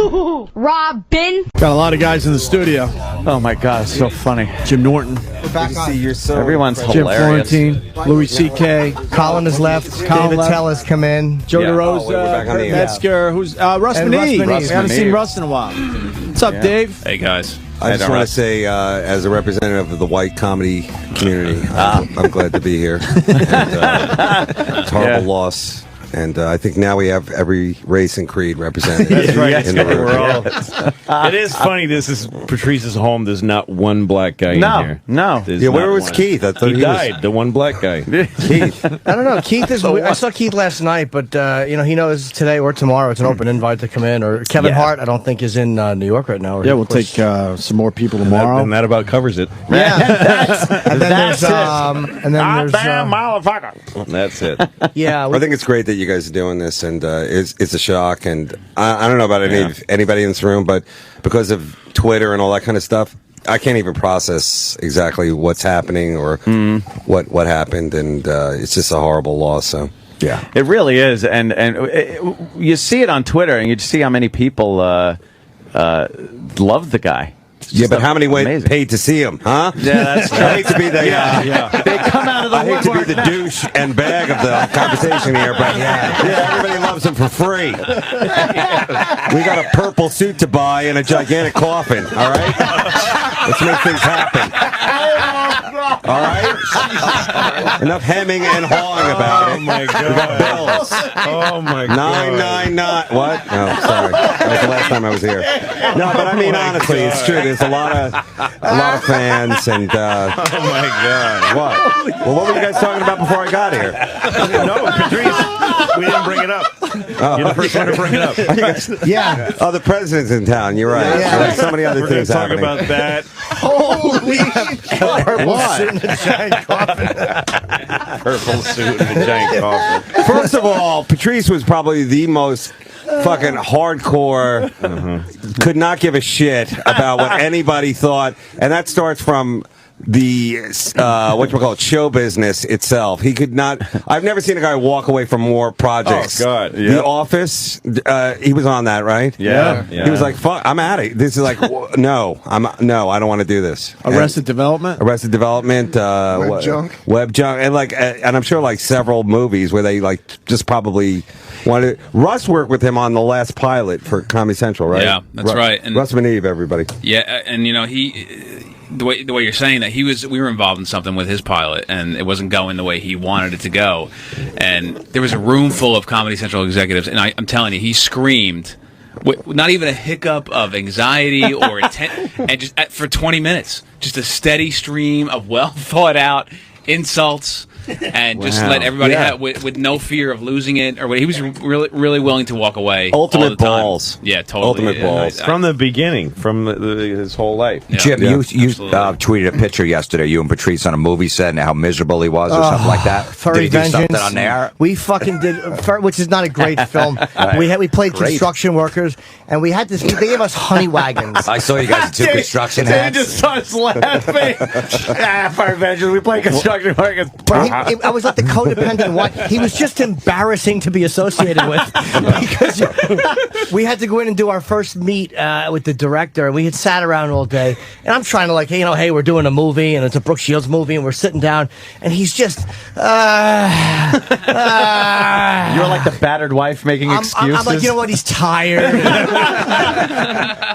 Robin. Got a lot of guys in the studio. Oh my God, it's so funny. Jim Norton. We're back on. Everyone's Jim hilarious. Florentine. Louis C.K. Colin has left. David Atell has come in. Joe Yeah. DeRosa. we're back on the air. Metzger. Who's Russ And Maneve. Russ Maneve. We haven't seen Russ in a while. What's up, Dave? Hey, guys. I just want to say, as a representative of the white comedy community, I'm glad to be here. And, it's a horrible loss. And I think now we have every race and creed represented. That's right. In the room. We're all, it is funny. This is Patrice's home. There's not one black guy in here. No. There's Yeah, where not was one. Keith? I thought He died. The one black guy. Keith. I don't know. Keith is. I saw Keith last night, but he knows today or tomorrow it's an open invite to come in. Or Kevin Hart, I don't think is in New York right now. Yeah, we'll take some more people tomorrow. And that about covers it. Yeah, and then That's there's it. and then there's motherfucker. That's it. yeah. I think it's great that you guys are doing this, and it's a shock. And I don't know about anybody in this room, but because of Twitter and all that kind of stuff, I can't even process exactly what's happening or what happened, and it's just a horrible loss. So yeah, It really is, and you see it on Twitter, and you see how many people love the guy. yeah. But how many went amazing. paid to see him? Huh? Yeah, that's true. I hate to be the They come out of the I hate to be woodwork the now. douche and bag of the conversation here, but yeah, everybody loves him for free. We got a purple suit to buy and a gigantic coffin. All right, let's make things happen. All right, enough hemming and hawing about it. Oh my We got God. bills. Oh my God. 999. What? No, sorry. That was the last time I was here. No, but I mean, honestly, it's true. There's a lot of fans, and Oh my God. what? Well, what were you guys talking about before I got here? No, Patrice, we didn't bring it up. You're the first one to bring it up. Yeah. Oh, the president's in town. You're right. Yeah. There's so many other We're going things to talk happening. about that. Holy What? in a giant coffin. Purple suit and a giant coffin. First of all, Patrice was probably the most fucking hardcore, could not give a shit about what anybody thought, and that starts from the show business itself. He could not. I've never seen a guy walk away from more projects. Oh, God, The yep. Office. He was on that, right? Yeah. He was like, "Fuck, I'm out of it. This is like, no, I don't want to do this." Arrested Development. Arrested Development, Web Junk, and I'm sure like several movies where they like just probably wanted. Russ worked with him on the last pilot for Comedy Central, right? Yeah, that's right. And Russ Maneve, everybody. Yeah, and the way you're saying that, we were involved in something with his pilot, and it wasn't going the way he wanted it to go, and there was a room full of Comedy Central executives, and I'm telling you, he screamed, not even a hiccup of anxiety or and just for 20 minutes, just a steady stream of well thought out insults. And just let everybody have with no fear of losing it or what. He was really willing to walk away. Ultimate all the time. balls. Yeah, totally. Ultimate balls. From the beginning, from his whole life. Yeah. Jim, Yeah, you absolutely. tweeted a picture yesterday, you and Patrice on a movie set, and how miserable he was, or something like that. Furry Did he do Vengeance. something on there? We fucking did, which is not a great film. We played construction workers, and we had this. They gave us honey wagons. I saw you guys in two construction He hats. just starts laughing. Fire Vengeance. We play construction workers. But I was like the codependent one. He was just embarrassing to be associated with because we had to go in and do our first meet with the director, and we had sat around all day. And I'm trying to hey, we're doing a movie, and it's a Brooke Shields movie, and we're sitting down, and he's just. You're like the battered wife making excuses. I'm like, you know what? He's tired.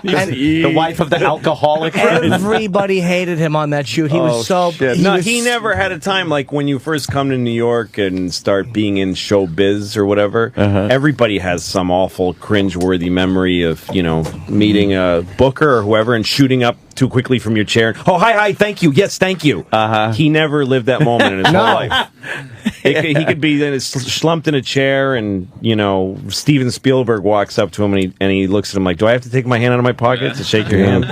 And the wife of the alcoholic. everybody hated him on that shoot. He was so. Shit. He never had a time like when you first come to New York and start being in showbiz or whatever. Everybody has some awful cringeworthy memory of meeting a booker or whoever and shooting up too quickly from your chair. Oh, hi, thank you. Yes, thank you. He never lived that moment in his whole life. He could be slumped in a chair, and Steven Spielberg walks up to him and he looks at him like, "Do I have to take my hand out of my pocket to shake your hand?"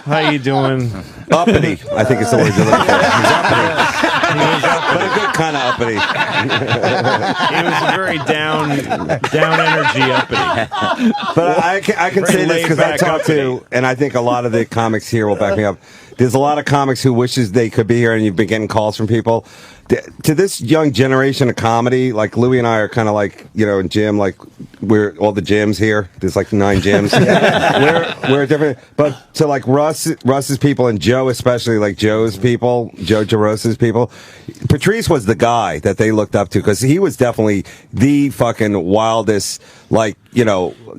How you doing? Uppity, I think it's the word you're looking for. He's uppity. But a good kind of uppity. He was a very down energy uppity. But I can say this because I laid-back talk to, uppity. and I think a lot of the comics here will back me up. there's a lot of comics who wishes they could be here, and you've been getting calls from people. To this young generation of comedy, like Louie and I are kind of like, and Jim, like we're all the gyms here. There's like 9 gyms. we're different, but to like Russ's people and Joe especially, like Joe's people, Joe DeRosa's people, Patrice was the guy that they looked up to because he was definitely the fucking wildest, like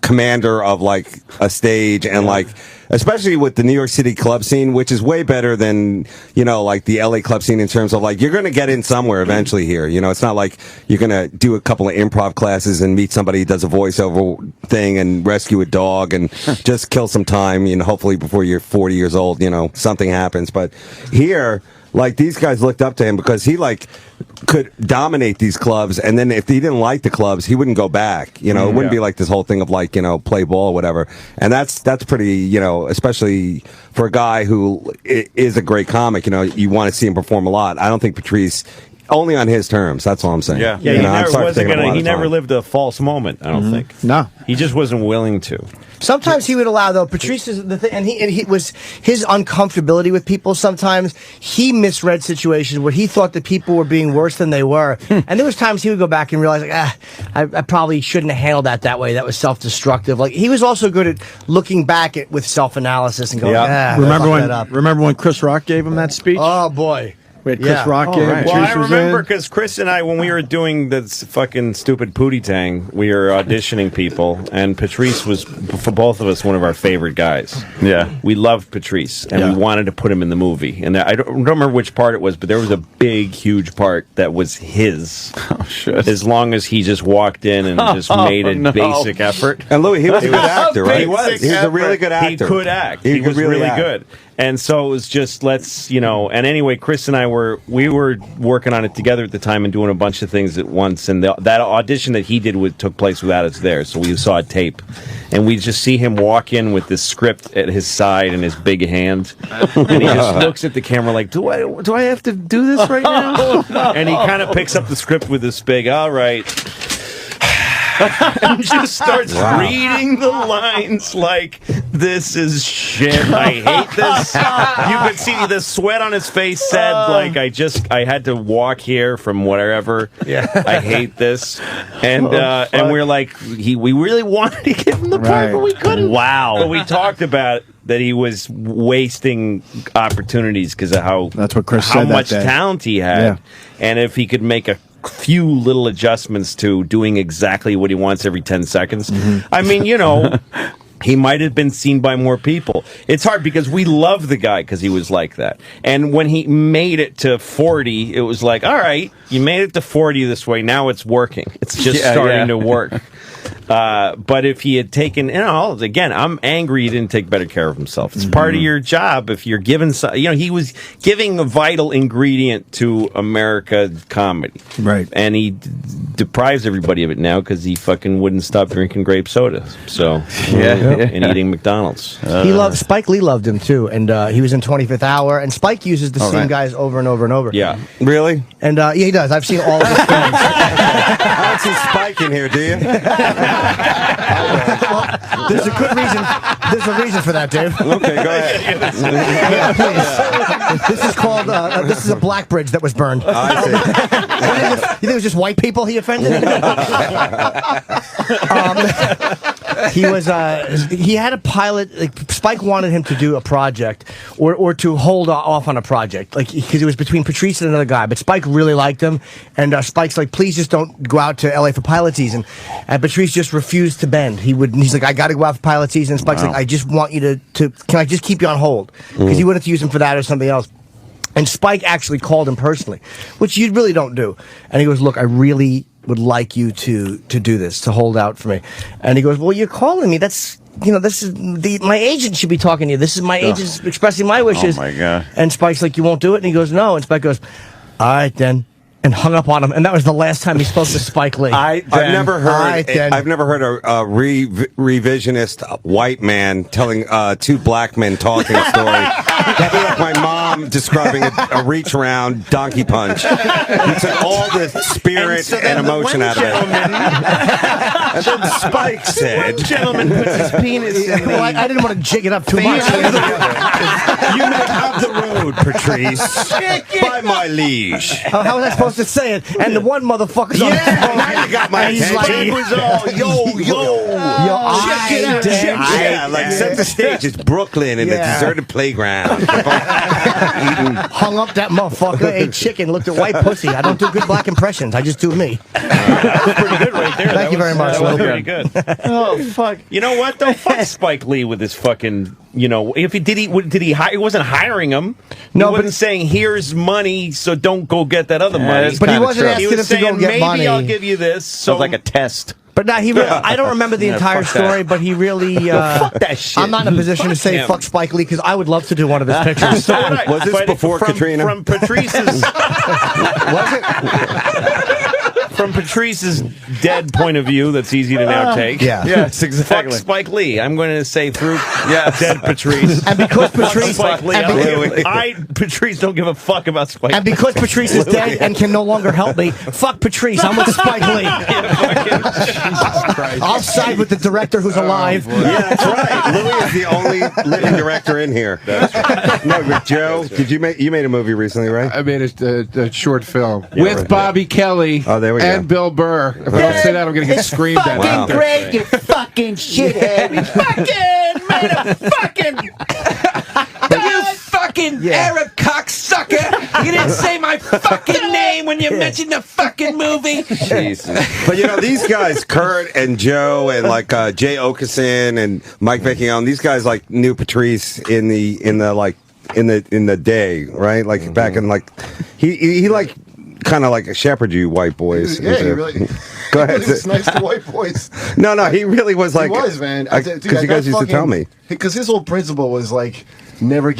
commander of like a stage and like. Especially with the New York City club scene, which is way better than, like the LA club scene in terms of like, you're going to get in somewhere eventually here. It's not like you're going to do a couple of improv classes and meet somebody who does a voiceover thing and rescue a dog and just kill some time, hopefully before you're 40 years old, something happens. But here, like these guys looked up to him because he like could dominate these clubs, and then if he didn't like the clubs, he wouldn't go back. It wouldn't be like this whole thing of like play ball or whatever. And that's pretty especially for a guy who is a great comic. You want to see him perform a lot. I don't think Patrice. Only on his terms. That's all I'm saying. Yeah, he never lived a false moment. I don't think. No, he just wasn't willing to. Sometimes he would allow, though. Patrice is the thing, and he was his uncomfortability with people. Sometimes he misread situations where he thought that people were being worse than they were, and there was times he would go back and realize, like, I probably shouldn't have handled that way. That was self-destructive. Like he was also good at looking back with self-analysis and going, remember when Chris Rock gave him that speech? Oh boy. We had Chris Rock in. Well, I remember because Chris and I, when we were doing this fucking stupid Pootie Tang, we were auditioning people, and Patrice was, for both of us, one of our favorite guys. Yeah. We loved Patrice, and we wanted to put him in the movie. And I don't remember which part it was, but there was a big, huge part that was his. Oh, shit. As long as he just walked in and just made a basic effort. And Louis, he was a good actor, right? He was. He was a really good actor. He could act. He was really good. And so it was just, and anyway, Chris and I we were working on it together at the time and doing a bunch of things at once. And that audition that he did took place without us there. So we saw a tape. And we just see him walk in with this script at his side in his big hand. And he just looks at the camera like, do I have to do this right now? And he kind of picks up the script with this big, all right. And just starts reading the lines like, this is shit. I hate this. You could see the sweat on his face said, like, I had to walk here from wherever. Yeah. I hate this. And we're like, we really wanted to give him the part, but we couldn't. Wow. But we talked about that he was wasting opportunities because of how much talent he had. Yeah. And if he could make a few little adjustments to doing exactly what he wants every 10 seconds. Mm-hmm. I mean, he might have been seen by more people. It's hard because we love the guy because he was like that. And when he made it to 40, it was like, all right, you made it to 40 this way. Now it's working. It's just starting to work. But if he had taken, again, I'm angry he didn't take better care of himself. It's part of your job. If you're given, he was giving a vital ingredient to America comedy. Right. And he deprives everybody of it now because he fucking wouldn't stop drinking grape soda. So, and eating McDonald's. Spike Lee loved him too. And he was in 25th Hour. And Spike uses the same guys over and over and over. Yeah. Really? And he does. I've seen all of his films. I don't see Spike in here, do you? Well, there's a good reason. There's a reason for that, Dave. Okay, go ahead. Please. This is called. This is a black bridge that was burned. I see. You think it was just white people he offended? He was. He had a pilot. Like, Spike wanted him to do a project, or to hold off on a project, like because it was between Patrice and another guy. But Spike really liked him, and Spike's like, please just don't go out to LA for pilot season. And Patrice just refused to bend. He's like, I got to go out for pilot season. And Spike's like, I just want you to. Can I just keep you on hold? Because he wanted to use him for that or something else. And Spike actually called him personally, which you really don't do. And he goes, look, I really would like you to do this, to hold out for me. And he goes, well, you're calling me. That's, this is my agent should be talking to you. This is my agent expressing my wishes. Oh, my God. And Spike's like, you won't do it? And he goes, no. And Spike goes, all right, then. and hung up on him, and that was the last time he spoke to Spike Lee. I've never heard a revisionist white man telling two black men talking story. That'd be like my mom describing a reach around donkey punch. He took all the spirit and emotion out of it. And then Spike said, "Gentleman puts his penis in the." I didn't want to jig it up too much. "You may have the road, Patrice, by my liege." How was I supposed to say it? And the one motherfucker's on the phone. Now you got my attention. was all yo. Check it out. Yeah, like set the stage. It's Brooklyn in a deserted playground. Hung up that motherfucker, ate chicken, looked at white pussy. I don't do good black impressions. I just do me. That was pretty good right there. Thank you very much. That was pretty good. Oh fuck! You know what though? Fuck Spike Lee with his fucking. You know, if he did he hire? He wasn't hiring him. No, he wasn't saying here's money, so don't go get that other money. But he wasn't asking He him was to go saying get maybe money. I'll give you this. So Sounds like a test. But now I don't remember the entire story, but he really. fuck that shit. I'm not in a position to say him. fuck Spike Lee because I would love to do one of his pictures. Was this before Katrina? From Patrice's. Was it? From Patrice's dead point of view, that's easy to now take. Yeah. Yes, exactly. Fuck Spike Lee. I'm going to say through dead Patrice. And because Patrice, Spike Lee. Patrice don't give a fuck about Spike Lee. and because Patrice is dead and can no longer help me, fuck Patrice. I'm with Spike Lee. I'll side with the director who's alive. Yeah, that's right. Louis is the only living director in here. That's right. No, but Joe, you made a movie recently, right? I made a short film with Bobby Kelly there we go. and Bill Burr. If I don't say that, I'm going to get screamed at. Wow. Great, you fucking shithead. You fucking Arab cocksucker! You didn't say my fucking name when you mentioned the fucking movie. Jesus. But you know, these guys, Kurt and Joe and like Jay Okeson and Mike Vecchione, these guys like knew Patrice in the day, right? Like back in like he like kind of like shepherded you white boys. Yeah, he really. Go ahead. He was nice to white boys. No, he really was like. He was, man. Because you guys used to tell me. Because his whole principle was like, never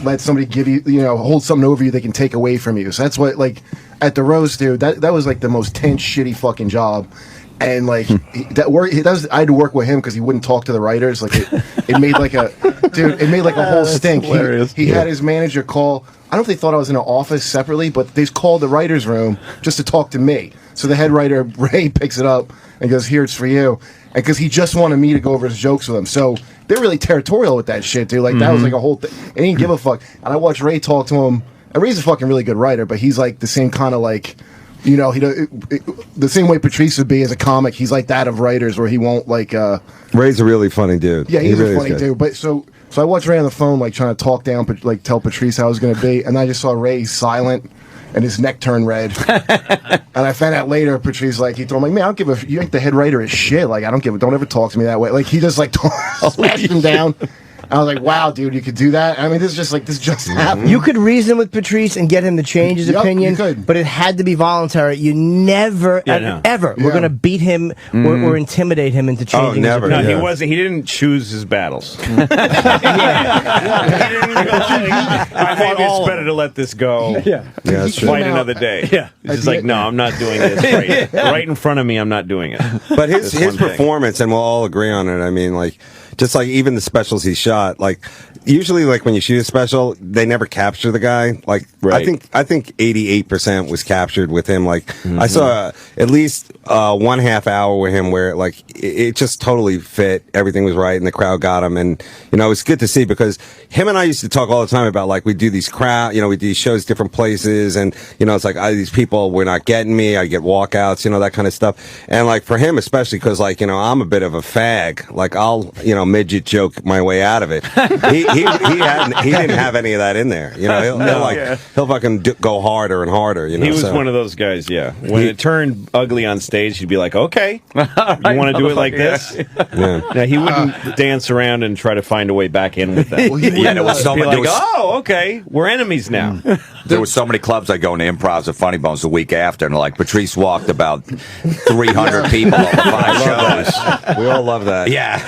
let somebody give you, hold something over you they can take away from you. So that's what, like, at the roast, dude, that was like the most tense, shitty fucking job. And like I had to work with him because he wouldn't talk to the writers. Like it made like a whole stink. He had his manager call. I don't know if they thought I was in an office separately, but they called the writer's room just to talk to me. So the head writer, Ray, picks it up and goes, "Here, it's for you." And because he just wanted me to go over his jokes with him. So they're really territorial with that shit, dude. Like, that was like a whole thing. And he didn't give a fuck. And I watched Ray talk to him. And Ray's a fucking really good writer, but he's like the same kind of like, the same way Patrice would be as a comic. He's like that of writers where he won't like. Ray's a really funny dude. Yeah, he's really a funny dude. But so I watched Ray on the phone, like trying to talk down, like tell Patrice how it was going to be, and I just saw Ray silent and his neck turned red. And I found out later, Patrice, like, he told me, "Man, I don't give a. You ain't the head writer of shit. Like, I don't give a. Don't ever talk to me that way." Like, he just like slashed him down. I was like, "Wow, dude, you could do that." I mean, this just happened. You could reason with Patrice and get him to change his opinion, you could. but it had to be voluntary. You never, ever, were going to beat him or intimidate him into changing his never. opinion. No, he wasn't. He didn't choose his battles. He didn't go like, maybe it's better to let this go. That's true. Fight another day. Yeah, he's just like, no, I'm not doing this. Right in front of me, I'm not doing it. But his performance, and we'll all agree on it. I mean, like, just like even the specials he shot, like usually like when you shoot a special, they never capture the guy. Like I think 88% was captured with him. Like I saw at least 1/2 hour with him where like it just totally fit. Everything was right, and the crowd got him. And it was good to see because him and I used to talk all the time about like we do these we do these shows different places, and it's like these people were not getting me. I get walkouts, that kind of stuff. And like for him especially because like I'm a bit of a fag. Like I'll midget joke my way out of it. He didn't have any of that in there. He'll fucking go harder and harder. He was one of those guys. Yeah, when it turned ugly on stage, he'd be like, "Okay, you want to do it like this?" Yeah. Now, he wouldn't dance around and try to find a way back in with that. Well, he was someone like, "Oh, okay, we're enemies now." There was so many clubs I go into improvs at Funny Bones the week after, and like Patrice walked about 300 people over 5 shows. We all love that. Yeah,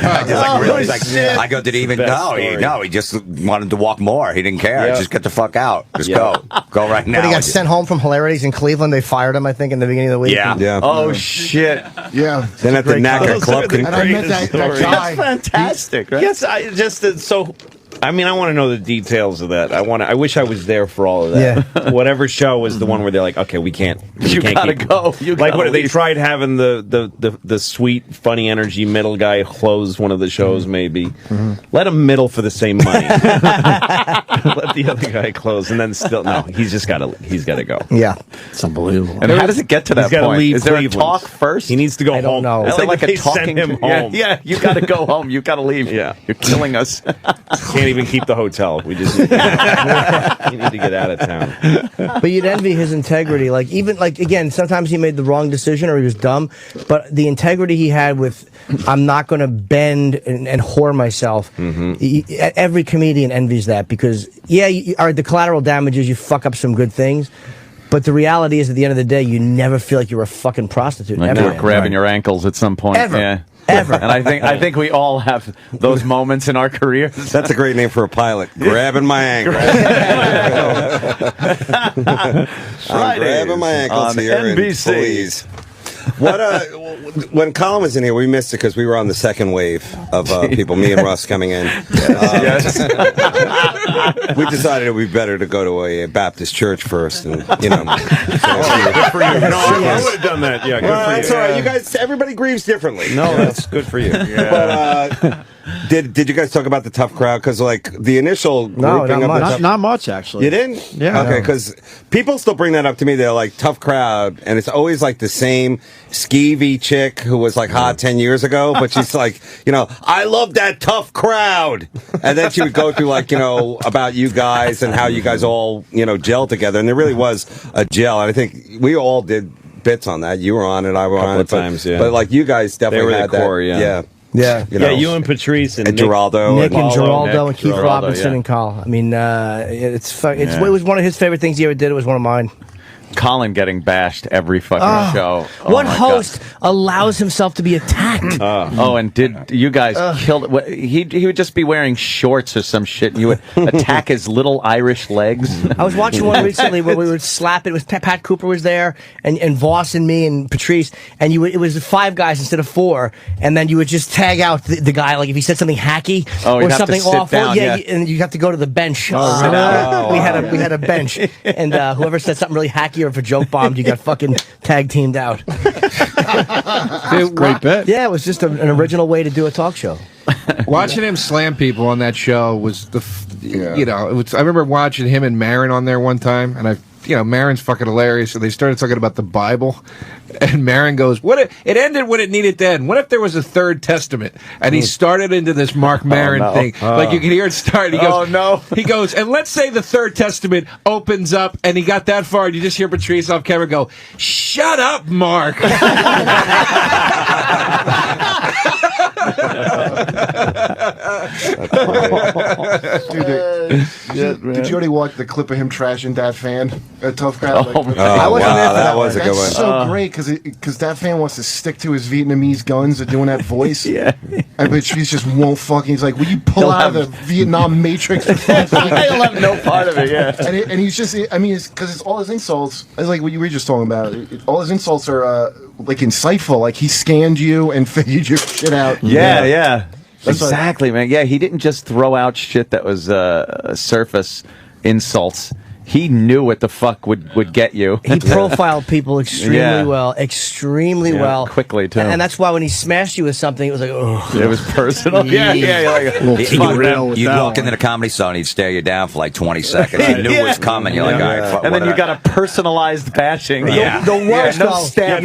I go, did he even? No, he just wanted to walk more. He didn't care. Just get the fuck out. Just go right now. When he got sent home from Hilarities in Cleveland, they fired him, I think, in the beginning of the week. Yeah. Oh shit. Yeah. Then at the Knacker Club, And I met that guy. That's fantastic, right? Yes, I just so. I mean, I want to know the details of that. I wish I was there for all of that. Yeah. Whatever show was the one where they're like, okay, we can't. You gotta go. Like, what they tried having the sweet, funny energy middle guy close one of the shows. Maybe let him middle for the same money. Let the other guy close, and then still no. He's got to go. Yeah. It's unbelievable. And how does it get to that He's gotta point? leave Is there Cleveland. a talk first? He needs to go I home. don't know. Is It's it like they a talking? send him home. Yeah, you got to go home. You got to leave. Yeah. You're killing us. Can't even keep the hotel. We just need to get out of town. But you'd envy his integrity. Like, even, like, again, sometimes he made the wrong decision or he was dumb, but the integrity he had with, I'm not going to bend and whore myself. Every comedian envies that because, the collateral damage is you fuck up some good things. But the reality is, at the end of the day, you never feel like you're a fucking prostitute. Like ever. you were grabbing your ankles at some point. Ever. Yeah. Ever. And I think we all have those moments in our careers. That's a great name for a pilot. Grabbing my ankles. I'm grabbing my ankles on here. NBC. And please. When Colin was in here, we missed it because we were on the second wave of people, me and Russ coming in. We decided it would be better to go to a Baptist church first, and Good for you. No, I would have done that. Yeah, good for you. That's all right. You guys, everybody grieves differently. No, that's good for you. But did you guys talk about the tough crowd? Because like the initial grouping of the Not much, actually. You didn't? Yeah. Okay, because people still bring that up to me. They're like, tough crowd. And it's always like the same skeevy chick who was like hot 10 years ago. But she's like, I love that tough crowd. And then she would go through like, about you guys and how you guys all, gel together. And there really was a gel. And I think we all did bits on that. You were on it. I was on it. Times, yeah. But like you guys definitely They were had the core, that. yeah. Yeah. You and Patrice and Geraldo. Nick and Geraldo and Keith Geraldo, Robinson yeah. and Carl. I mean, it was one of his favorite things he ever did. It was one of mine. Colin getting bashed every fucking show. What my host allows himself to be attacked? And did you guys kill? He would just be wearing shorts or some shit. And you would attack his little Irish legs. I was watching one recently where we would slap it. It was Pat Cooper was there, and Voss and me and Patrice, and it was 5 guys instead of 4, and then you would just tag out the guy, like if he said something hacky or something awful, and you have to go to the bench. We had a bench, and whoever said something really hacky or if a joke bombed, you got fucking tag teamed out. Great bit. Yeah, it was just an original way to do a talk show. Watching him slam people on that show was I remember watching him and Marin on there one time, and Marin's fucking hilarious. So they started talking about the Bible, and Marin goes, "What if it ended when it needed to end? What if there was a third testament?" And he started into this Mark Marin thing, like you can hear it start. He goes, He goes, and let's say the third testament opens up, and he got that far, and you just hear Patrice off camera go, "Shut up, Mark." Did you already watch the clip of him trashing that fan? A tough crowd. I wasn't there for that was a good one. That's so great because that fan wants to stick to his Vietnamese guns and doing that voice. Yeah. And Patrice just won't fucking. He's like, "Will you pull out of the Vietnam Matrix?" He'll have no part of it. Yeah. And he's just. I mean, because it's all his insults. It's like what you were just talking about. All his insults are like insightful. Like he scanned you and figured your shit out. Yeah. That's Exactly, man. Yeah, he didn't just throw out shit that was surface insults. He knew what the fuck would get you. He profiled people extremely well. Quickly, too. And that's why when he smashed you with something, it was like, oh. It was personal. Yeah. You'd walk into the Comedy Zone, he'd stare you down for like 20 seconds. You knew it was coming. You're like, all right, fuck. And then you got a personalized bashing. The worst. No stab.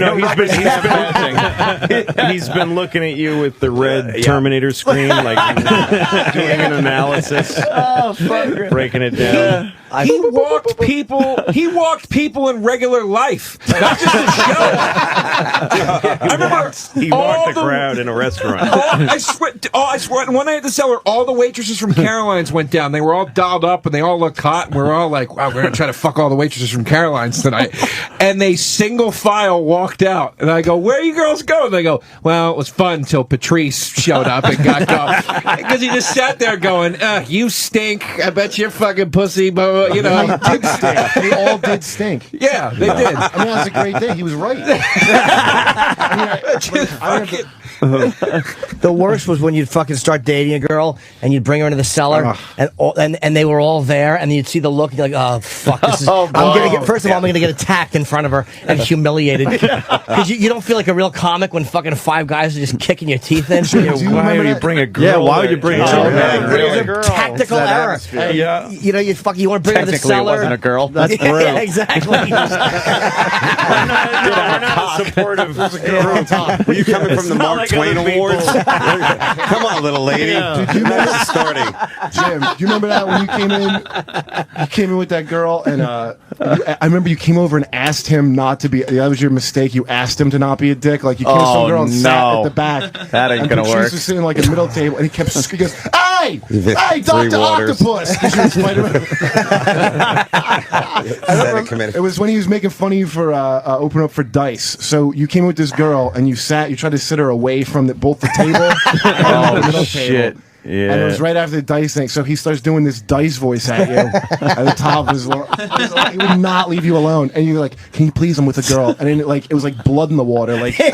He's been looking at you with the red Terminator screen, like doing an analysis, breaking it down. He walked people. He walked people in regular life, not just a show. I remember he walked the crowd in a restaurant. I swear. One night at the cellar, all the waitresses from Caroline's went down. They were all dolled up and they all looked hot. And we were all like, "Wow, we're gonna try to fuck all the waitresses from Caroline's tonight." And they single file walked out. And I go, "Where you girls go?" And they go, "Well, it was fun until Patrice showed up and got going." Because he just sat there going, "You stink. I bet you're fucking pussy." But you know, They did stink. They all did stink. yeah, they did. I mean, that was a great day. He was right. The worst was when you'd fucking start dating a girl and you'd bring her into the cellar and they were all there and you'd see the look and you're like, oh fuck, this is, I'm gonna get attacked in front of her and humiliated because you don't feel like a real comic when fucking five guys are just kicking your teeth in. Why would you bring a girl? Yeah, why would you bring a girl? It was a tactical error. Yeah. You know, you want to bring her to the Technically, it cellar. wasn't a girl. That's Yeah, real. exactly. We're not supportive. Were you coming from the Mark Twain Awards? Come on, little lady. Yeah. Do you remember This is starting. Jim, do you remember that when you came in? You came in with that girl, and I remember you came over and asked him not to be. That was your mistake. You asked him to not be a dick. Like you came to some girl and sat at the back. That ain't gonna Patrice work. was sitting like a middle table, and he kept. He goes, "Hey, hey, Three Dr. waters. Octopus." 'Cause you were Spider-Man. It was when he was making fun of you for opening up for Dice. So you came with this girl, and you tried to sit her away from both the table and the middle shit. table. Yeah. And it was right after the Dice thing. So he starts doing this Dice voice at you at the top of his lungs. He would not leave you alone. And you're like, "Can you please? I'm with a girl." And then it was like blood in the water. Like, just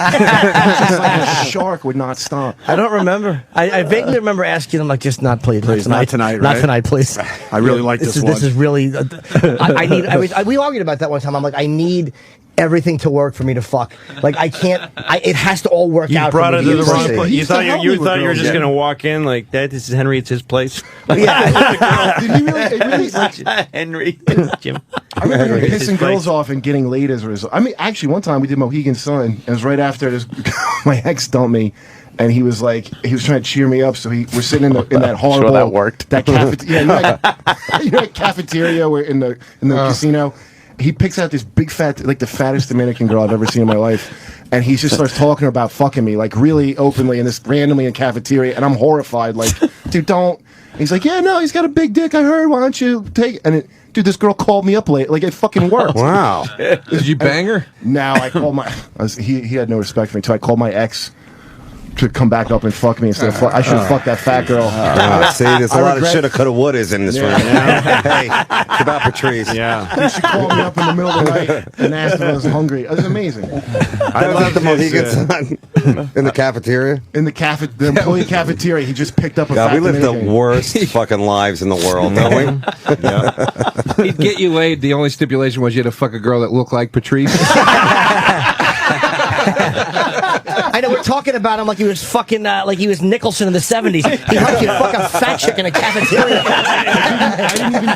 like a shark would not stop. I don't remember. I vaguely remember asking him, like, just not please. Please, not tonight, Not right? tonight, please. I really like this one. This is really. I need. We argued about that one time. I'm like, I need everything to work for me to fuck. Like, I can't. It has to all work You out. brought for her me to the be wrong easy. place. You thought you were just Yeah. going to walk in like that. This is Henry. It's his place. Yeah. Did he really? It really like, Henry. Jim. I remember It's his pissing girls place. off and getting laid as a result. I mean, actually, one time we did Mohegan Sun. And it was right after this. My ex dumped me. And he was trying to cheer me up. So we're sitting in that horrible. Sure that worked. That cafeteria. You know that cafeteria where in the casino. He picks out this big fat, like the fattest Dominican girl I've ever seen in my life, and he just starts talking about fucking me, like really openly, and this randomly in cafeteria, and I'm horrified, like, dude, don't. And he's like, yeah, no, he's got a big dick. I heard. Why don't you take it? And dude, this girl called me up late. Like it fucking worked. Wow. Did you bang her? Now I called he had no respect for me, so I called my ex to come back up and fuck me instead of I should have fucked that fat girl. See, there's a lot of regret- shoulda, coulda, wouldas in this room. Hey, it's about Patrice. Yeah. She called me up in the middle of the night and asked if I was hungry. It was amazing. I love the Mohegan Sun in the cafeteria. In the employee cafeteria, he just picked up a God, fat we live the Dominican. worst fucking lives in the world, don't we? He'd get you laid. The only stipulation was you had to fuck a girl that looked like Patrice. I know we're talking about him like he was fucking like he was Nicholson in the 70s. He helped you fuck a fat chick in a cafeteria. I didn't even do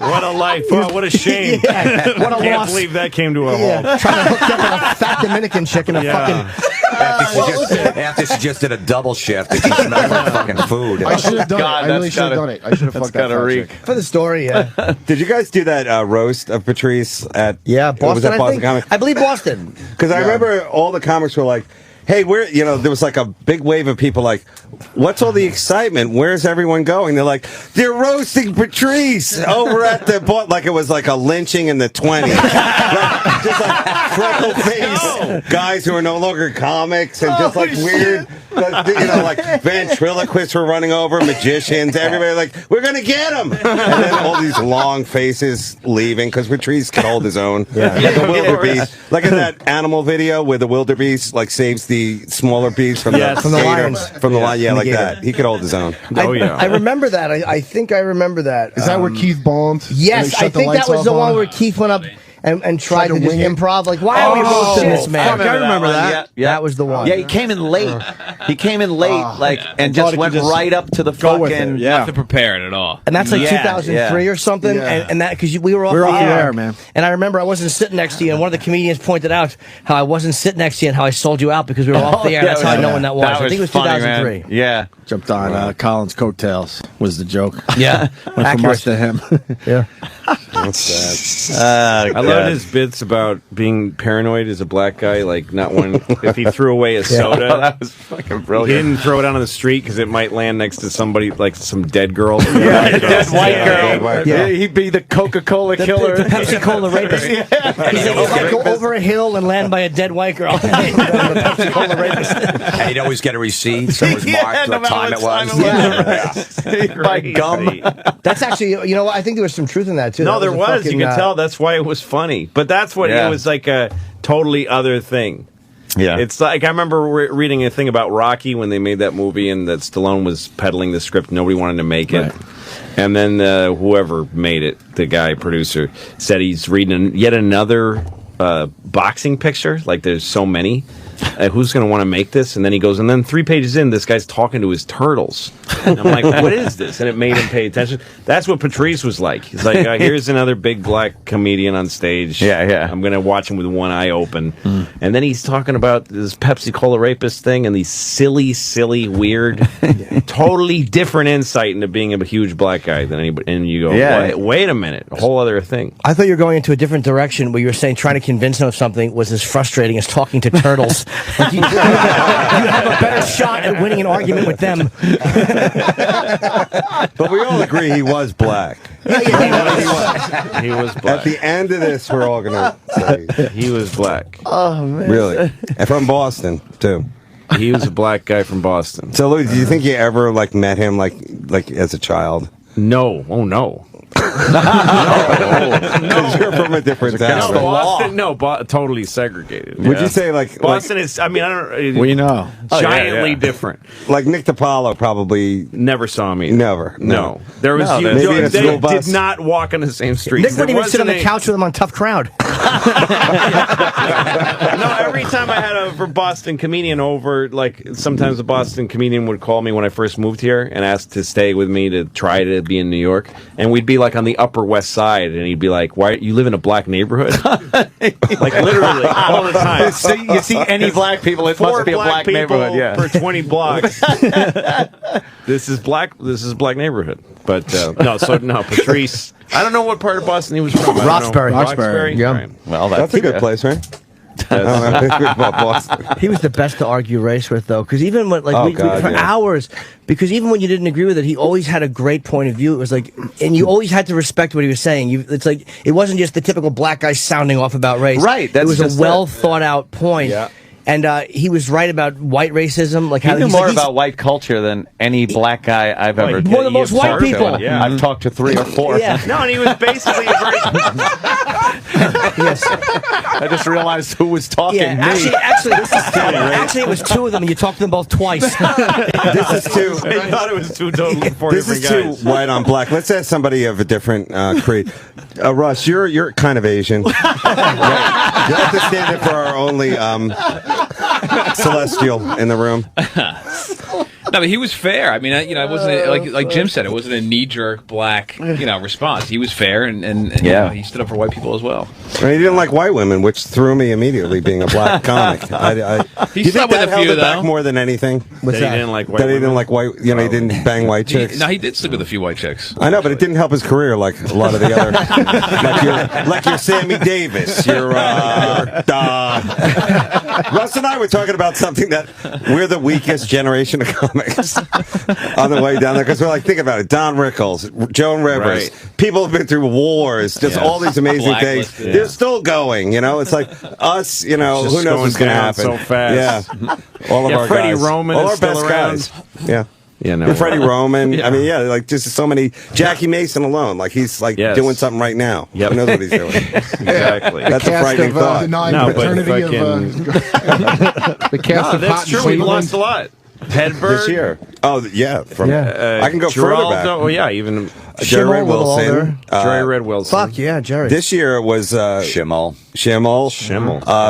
it. What a life. Oh, what a shame. Yeah, what a Can't loss. believe that came to a Yeah, halt. trying to hook up with a fat Dominican chick in a fucking. After she just did a double shift, and she smelled like fucking food. I should have done it. I really should have done it. I should have fucked that fat chick. For the story, yeah. Did you guys do that roast of Patrice at Boston, was that I Boston think. Comics? I believe Boston. Because I remember all the comics were like, hey, there was like a big wave of people like, what's all the excitement? Where's everyone going? They're like, they're roasting Patrice over at the, like it was like a lynching in the 20s. Just like freckle face guys who are no longer comics and just like weird, like ventriloquists were running over, magicians, everybody like, we're going to get him. And then all these long faces leaving because Patrice can hold his own. Yeah. Like a wildebeest. Like in that animal video where the wildebeest like saves the smaller beast from the from the gator. lions. From the lion, yeah, like gator. that. He could hold his own. I remember that. I think I remember that. Is that where Keith bombed? Yes, I think that was the one where Keith went up and tried to to just wing it. improv. Like, why are we roasting this man? I remember that. Yeah. That was the one. Yeah, he came in late. He came in late, and just thought he went could just right up to the go with fucking. it, yeah. Nothing prepared at all. And that's like Yeah, 2003 or something. Yeah. And that because we were off, We're the off the air, air, man. And I remember I wasn't sitting next to you, and one of the comedians pointed out how I wasn't sitting next to you and how I sold you out because we were off the air. yeah, That's how I know yeah. when that was. That I think it was funny, 2003. man. Yeah. Jumped on Colin's coattails was the joke. Yeah. Went from us to him. Yeah. I love his bits about being paranoid as a black guy, like not one. If he threw away a soda, that was fucking he brilliant. didn't throw it out on the street because it might land next to somebody, like some dead girl. Yeah, dead white girl. Yeah. He'd be the Coca-Cola killer. The Pepsi Cola rapist. He's like, go over a hill and land by a dead white girl. The Pepsi Cola rapist. And he'd always get a receipt. So it was marked what time it was. By gum. That's actually, you know what? I think there was some truth in that too. No, That there a was. You fucking, can tell that's why it was funny. But that's what Yeah. it was like a totally other thing. Yeah. It's like I remember reading a thing about Rocky when they made that movie and that Stallone was peddling the script. Nobody wanted to make it. And then whoever made it, the guy, producer, said he's reading yet another boxing picture. Like there's so many. Who's going to want to make this? And then he goes, and then 3 pages in, this guy's talking to his turtles. And I'm like, what is this? And it made him pay attention. That's what Patrice was like. He's like, here's another big black comedian on stage. Yeah. I'm going to watch him with one eye open. And then he's talking about this Pepsi Cola rapist thing and these silly, weird, totally different insight into being a huge black guy than anybody. And you go, wait a minute, a whole other thing. I thought you were going into a different direction where you were saying trying to convince him of something was as frustrating as talking to turtles. Like you have a better shot at winning an argument with them. But we all agree he was black. He was black. At the end of this, we're all going to say He was black. Oh man! really. And from Boston, too. He was a black guy from Boston. So, Louis, do you think you ever met him like as a child? No. Oh, no. Because you're from a different town. No, right? Boston, totally segregated. Would you say like Boston is, I mean, I don't We know. giantly different. like Nick DiPaolo probably Never saw me. never? No. There was you, maybe in a they school bus. did not walk on the same street. Nick wouldn't even sit on the couch with him on Tough Crowd. No, every time I had a Boston comedian over, like sometimes a Boston comedian would call me when I first moved here and ask to stay with me to try to be in New York, and we'd be like on the Upper West Side, and he'd be like, "Why you live in a black neighborhood?" Like literally all the time. You see any black people, it 4 must be a black people neighborhood. Yeah. for 20 blocks. This is black. This is a black neighborhood. But no, Patrice. I don't know what part of Boston he was from. I don't know. Roxbury. Roxbury. Yeah. Right. Well, That's a good place, right? About Boston. He was the best to argue race with, though, because even when for hours, because even when you didn't agree with it, he always had a great point of view. It was like, and you always had to respect what he was saying. It's like it wasn't just the typical black guy sounding off about race. Right, It that's was just a well thought out point. Yeah. And he was right about white racism. Like He how knew he's more like, he's- about white culture than any black guy I've ever. More than most white people. Yeah. I've talked to 3 or 4. Yeah. No, and he was basically a very. Yes. I just realized who was talking. Yeah, Me. actually, it was 2 of them, and you talked to them both twice. This is too. I thought it was 2 totally 4 This different is guys. too white on black. Let's ask somebody of a different creed. Russ, you're kind of Asian. Right. You have to stand in for our only celestial in the room. No, but he was fair. I mean, it wasn't like Jim said. It wasn't a knee-jerk black, response. He was fair, and he stood up for white people as well. I mean, he didn't like white women, which threw me immediately. Being a black comic, He do you think slept with that a held few, it back though. more than anything? That he didn't like white That he didn't women? like white. He didn't bang white chicks. No, he did sleep with a few white chicks. I know, but it didn't help his career like a lot of the other, like your Sammy Davis, your Russ and I were talking about something that we're the weakest generation of comics on the way down there because we're like, think about it: Don Rickles, Joan Rivers, people have been through wars, just all these amazing things. Blacklisted. They're still going. It's like us. Who knows going what's going to down happen so fast. Yeah, all of our Freddie guys, Roman all is our still best around. guys. Yeah. Yeah, no. And Freddie Roman. I mean, like just so many. Jackie Mason alone, like he's like Yes. doing something right now. Yep. Who knows what he's doing? Exactly. That's a Cast frightening of thought. denying No, but paternity fucking- of The cast No, of that's Hot in true. We Cleveland. lost a lot. Hedberg this year. Oh, yeah. From I can go further back. Oh, yeah, even Jerry Schimmel, Wilson. Jerry Red Wilson. Fuck yeah, Jerry. This year was Schimmel. Schimmel.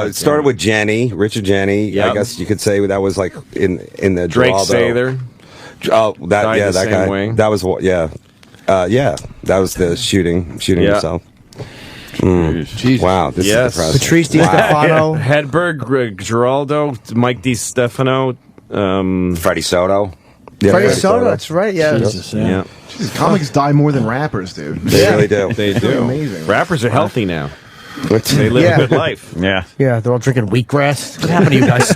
It started with Jenny, Richard Jenny. Yep. I guess you could say that was like in the Drake Geraldo. Sather. Oh, that Died the that same guy. way. That was what. Yeah, that was the shooting himself. Jesus. Wow, this Yes. is depressing. Patrice Di Stefano. Hedberg, Geraldo, Mike Di Stefano, Freddie Soto. Yeah, Freddie Soto, that's right, yeah. Jesus, yeah. These comics die more than rappers, dude. They really do. They do. Amazing. Rappers are healthy now. They live Yeah. a good life. Yeah. Yeah, they're all drinking wheatgrass. What happened to you guys?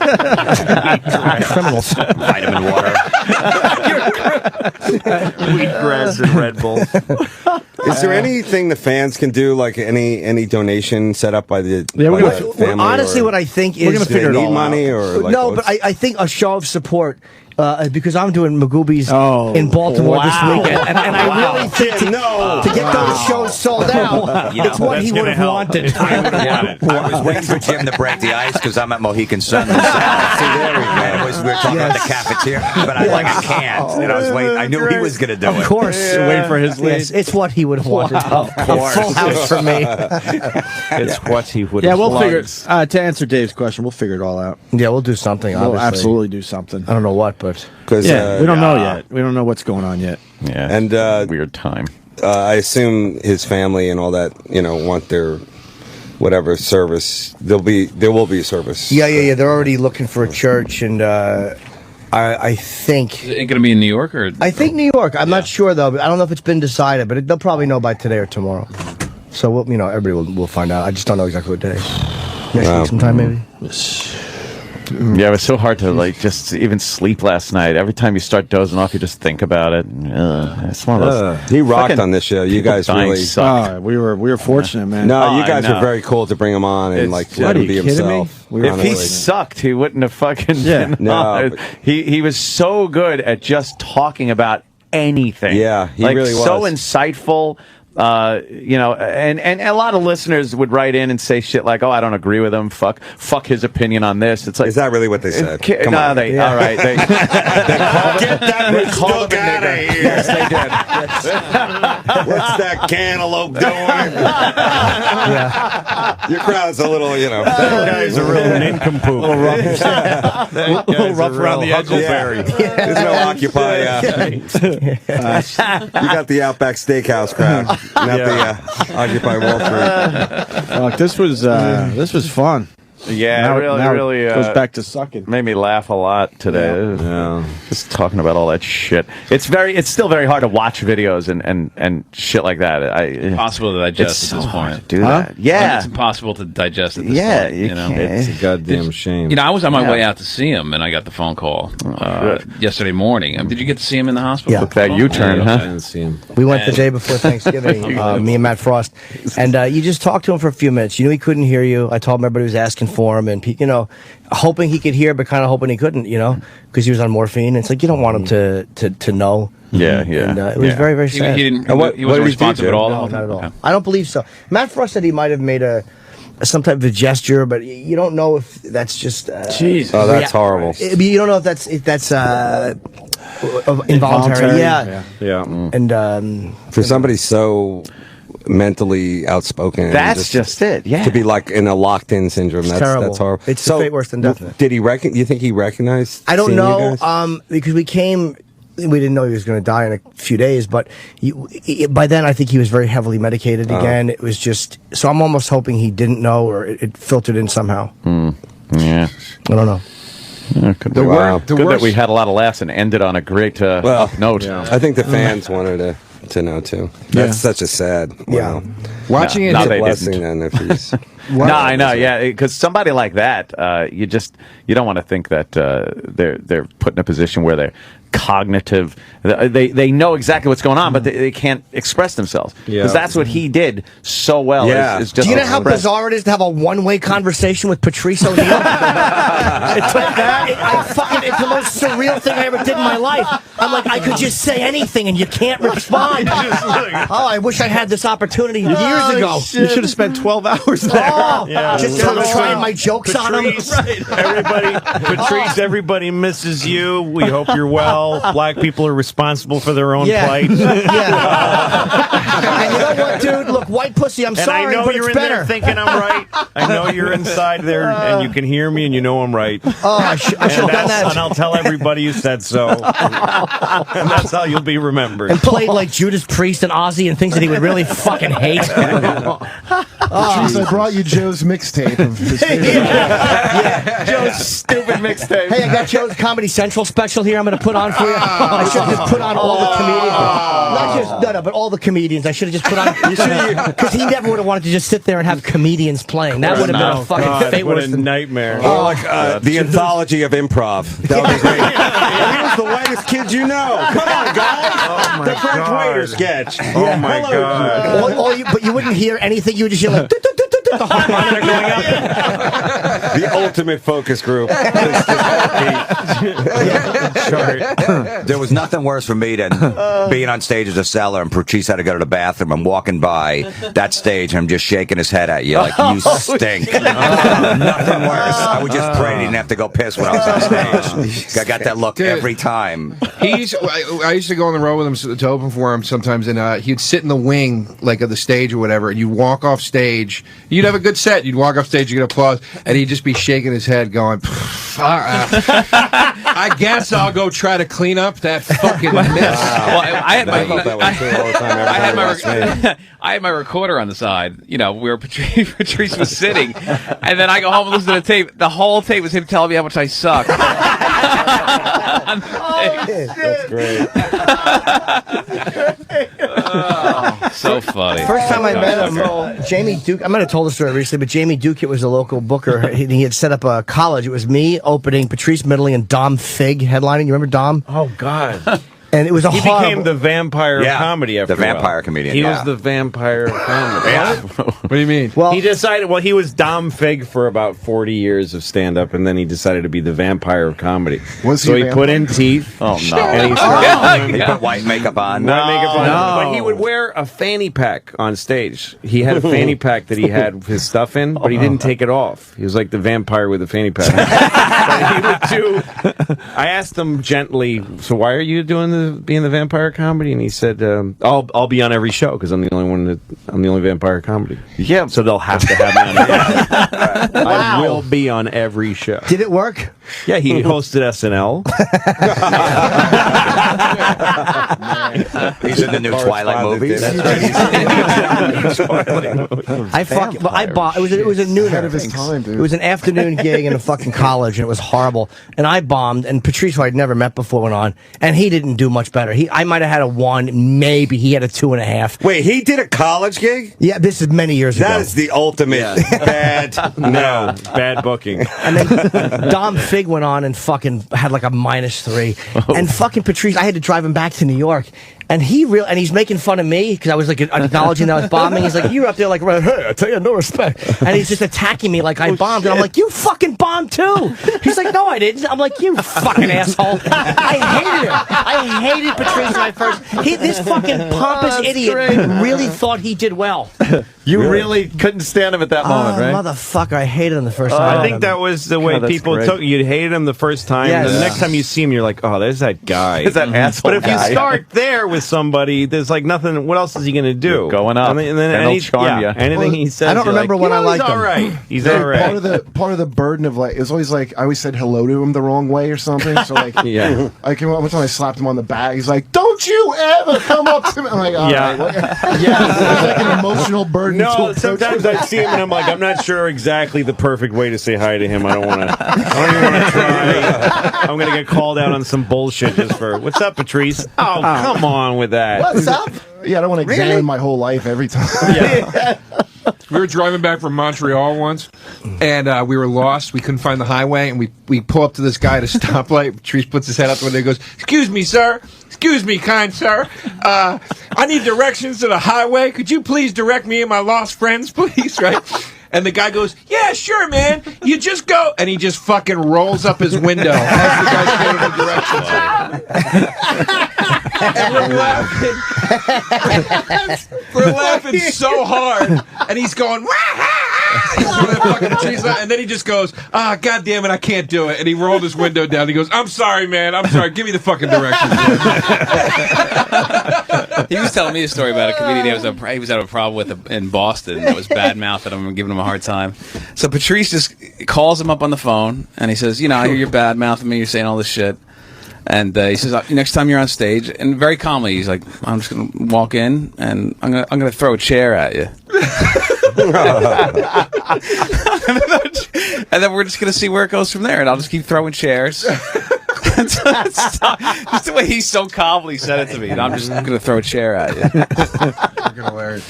Criminals. Vitamin water. Wheatgrass and Red Bull. Is there anything the fans can do, like any donation set up by the Yeah, we're by gonna- the family? Honestly, or, what I think is... We're gonna do figure they it need all money out. or like, no, but what's- I think a show of support, because I'm doing Magoobies Oh, in Baltimore this wow. weekend, and I really think to get those shows sold out, You know, it's what he would have wanted. I was waiting for Jim to break the ice because I'm at Mohican Sun. See, there we go. We were talking about the cafeteria, but I can't. And I was waiting. I knew he was going to do it. Of course. Waiting for his lead. Yes, it's what he would have wanted. Of course. A full house for me. It's what he would Yeah, have we'll loved. figure it. To answer Dave's question, we'll figure it all out. Yeah, we'll do something, We'll obviously. absolutely do something. I don't know what, but... 'cause, Yeah, we don't know yet. We don't know what's going on yet. Yeah. And weird time. I assume his family and all that, want their whatever service. There will be a service. Yeah. They're already looking for a church, and I think... Is it going to be in New York or? I think New York. I'm not sure, though. But I don't know if it's been decided, but they'll probably know by today or tomorrow. So, everybody will find out. I just don't know exactly what day. Next week sometime, maybe? Yeah, it was so hard to just even sleep last night. Every time you start dozing off, you just think about it. It's one of those. He rocked fucking on this show. You guys dying really. suck. We were fortunate, man. No, you I guys know. were very cool to bring him on and It's let Are him you be kidding me? himself. We were If he honestly- sucked, he wouldn't have fucking Yeah. been No, on. but- He was so good at just talking about anything. Yeah, he really so was. insightful. And a lot of listeners would write in and say shit like, "Oh, I don't agree with him. Fuck his opinion on this." It's like, Is that really what they said? Come no, on. they all right. They Get that they called him a out of nigger. here. Yes, they did. What's that cantaloupe doing? Your crowd's a little, That guy's a real nincompoop. A little rough around the edges. There's no Occupy. You got the Outback Steakhouse crowd, not the Occupy Wall Street. Fuck, this was fun. Yeah, Now it really goes back to sucking. made me laugh a lot today. Just talking about all that shit. It's still very hard to watch videos and shit like that. Impossible to digest It's at this so hard point. to do that. Yeah, It's impossible to digest at this yeah. point. You You know? can't. It's a goddamn shame. I was on my Yeah. way out to see him, and I got the phone call good. yesterday morning. Did you get to see him in the hospital? Yeah. Took that U-turn, I huh? didn't see him. We went the day before Thanksgiving, me and Matt Frost, and you just talked to him for a few minutes. You knew he couldn't hear you. I told him everybody was asking for him, and hoping he could hear, but kind of hoping he couldn't, because he was on morphine. It's like you don't want him to know. Yeah. And, it was very, very He, sad. he didn't. And what he wasn't did he do, responsive at Jim? all. No, not at all. Okay. I don't believe so. Matt Frost said he might have made some type of a gesture, but you don't know if that's just. Jeez. Oh, that's horrible. You don't know if that's involuntary. Yeah. Yeah. And For somebody so mentally outspoken, and That's just it. Yeah. to be like in a locked-in syndrome. That's terrible. That's horrible. It's the fate worse than death. Did he you think he recognized? I don't seeing you know, guys? because we didn't know he was going to die in a few days, but by then I think he was very heavily medicated again. It was just, so I'm almost hoping he didn't know, or it filtered in somehow. Yeah. I don't know. Good, The Wow. the good worst, that we had a lot of laughs and ended on a great up note. I think the fans wanted to know too. That's such a sad. Wow. watching No, it. no, It's a they blessing didn't. then if he's. No, I know, yeah, because somebody like that, you don't want to think that they're put in a position where they're cognitive. They know exactly what's going on, but they can't express themselves because that's what he did so well. Yeah. Is just Do you know how express- bizarre it is to have a one-way conversation with Patrice Oneal? It's like that. It's the most surreal thing I ever did in my life. I'm like, I could just say anything and you can't respond. I wish I had this opportunity years ago. You should have spent 12 hours there. Just trying my jokes on him. Patrice, everybody misses you. We hope you're well. Black people are responsible for their own plight. And you know what, dude? Look, white pussy, I'm sorry, I know but you're it's in better. there thinking I'm right. I know you're inside there, and you can hear me, and you know I'm right. Oh, I should have done that. And I'll tell everybody you said so. And that's how you'll be remembered. And played like Judas Priest and Ozzy and things that he would really fucking hate. Patrice, I brought you Joe's mixtape of his Joe's stupid mixtape. Hey, I got Joe's Comedy Central special here I'm going to put on for you. I should have just put on all the comedians. Not just, but all the comedians. I should have just put on, because he never would have wanted to just sit there and have comedians playing. That would have been a fucking fate what worse a than... nightmare. Or like the anthology of improv. That would be great. Here's the whitest kid you know. Come on, guys. The French waiter sketch. Oh my God. But you wouldn't hear anything. You would just hear like... The heart monitor going up. The ultimate focus group. There was nothing worse for me than being on stage as a seller and Patrice had to go to the bathroom and walking by that stage and him just shaking his head at you like, you stink. Nothing worse. I would just pray he didn't have to go piss when I was on stage. I got that look every time. I used to go on the road with him to open for him sometimes, and he'd sit in the wing, like of the stage or whatever, and you'd walk off stage. You'd have a good set. You'd walk off stage, you get applause, and he'd just be shaking his head, going, I guess I'll go try to clean up that fucking mess. Well, I had my recorder on the side, where Patrice was sitting, and then I go home and listen to the tape. The whole tape was him telling me how much I suck. That's great. So funny. First time I met him, Jamie Duke, I might have told the story recently, but Jamie Duke was a local booker. He had set up a college. It was me opening, Patrice middling, and Dom Fig headlining. You remember Dom? Oh, God. And it was a He became the vampire of comedy after the vampire comedian. He was the vampire of comedy. What do you mean? Well, he decided, he was Dom Fig for about 40 years of stand-up, and then he decided to be the vampire of comedy. So he put in teeth. Oh, no. And he put white makeup on. But he would wear a fanny pack on stage. He had a fanny pack that he had his stuff in, but he didn't take it off. He was like the vampire with a fanny pack. I asked him gently, so why are you doing being the vampire comedy? And he said, I'll be on every show because I'm the only vampire comedy. Yeah, so they'll have to have me on every show. I will be on every show. Did it work? Yeah, he hosted SNL. He's in the new Twilight movies. It was a nooner. Ahead of his time, dude. It was an afternoon gig in a fucking college, and it was horrible. And I bombed, and Patrice, who I'd never met before, went on, and he didn't do much better. I might have had a 1, maybe he had a 2.5. Wait, he did a college gig? Yeah, this is many years ago. That is the ultimate bad booking. And then Dom Fig went on and fucking had like a -3. And fucking Patrice, I had to drive him back to New York. And he's making fun of me because I was like acknowledging that I was bombing. He's like, you're up there like, hey, I tell you, no respect. And he's just attacking me like I bombed. And I'm like, you fucking bombed too. He's like, no, I didn't. I'm like, you fucking asshole. I hated him. I hated Patrice when I first. This fucking pompous idiot really thought he did well. You really couldn't stand him at that moment, right? Motherfucker, I hated him the first time. I think that was the way people took you. You hated him the first time. Yes. The next time you see him, you're like, oh, there's that guy. There's that asshole But if you start there with somebody, there's like nothing. What else is he going to do? You're going up. And then he'll charm you. Anything he says, I don't remember when I liked him. He's all right. He's all right. Part of the burden of it was always like I always said hello to him the wrong way or something. So like I came up one time, I slapped him on the back. He's like, "Don't you ever come up to me?" I'm like, all right. It's like an emotional burden. No, sometimes I see him and I'm like, I'm not sure exactly the perfect way to say hi to him. I don't even want to try. I'm going to get called out on some bullshit just for, what's up, Patrice? Oh, come on with that. What's up? Yeah, I don't want to examine my whole life every time. We were driving back from Montreal once, and we were lost. We couldn't find the highway, and we pull up to this guy at a stoplight. Patrice puts his head out the window and goes, "Excuse me, sir. Excuse me, kind sir. I need directions to the highway. Could you please direct me and my lost friends, please?" Right? And the guy goes, "Yeah, sure, man. You just go." And he just fucking rolls up his window as the guy's giving him directions. And we're laughing so hard. And he's going, "Wah, ha, ha." And then he just goes, God damn it, I can't do it. And he rolled his window down. He goes, I'm sorry, man. I'm sorry. Give me the fucking directions. He was telling me a story about a comedian he was having a problem with in Boston that was bad-mouthing him and giving him a hard time. So Patrice just calls him up on the phone, and he says, I hear you're bad-mouthing me. You're saying all this shit. And he says, next time you're on stage, and very calmly, he's like, I'm just going to walk in, and I'm gonna throw a chair at you. And then we're just going to see where it goes from there, and I'll just keep throwing chairs. Just the way he so calmly said it to me, and I'm just going to throw a chair at you. Fucking hilarious.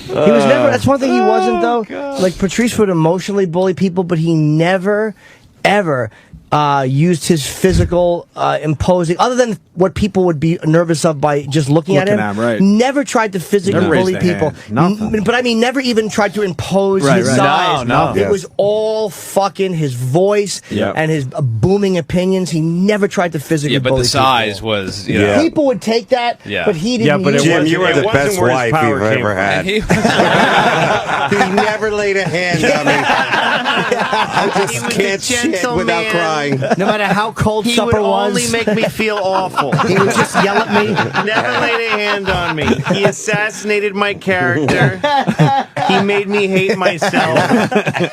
He was never. That's one thing he wasn't though. God. Like Patrice would emotionally bully people, but he never, ever used his physical imposing, other than what people would be nervous of by just looking at him. Right. Never tried to physically Never bully raised a people. hand. Nothing. But I mean, never even tried to impose Right, his right. size. No. It was all fucking his voice Yep. and his booming opinions. He never tried to physically Yeah, but bully the size people. was, Yeah. People would take that, Yeah. but he didn't. but it use Jim, you were It the wasn't best where his wife power you've came ever from. had. He, He never laid a hand on me. I just can't shit without crying. No matter how cold He supper would was, only make me feel awful. he would just yell at me. Never laid a hand on me. He assassinated my character. He made me hate myself.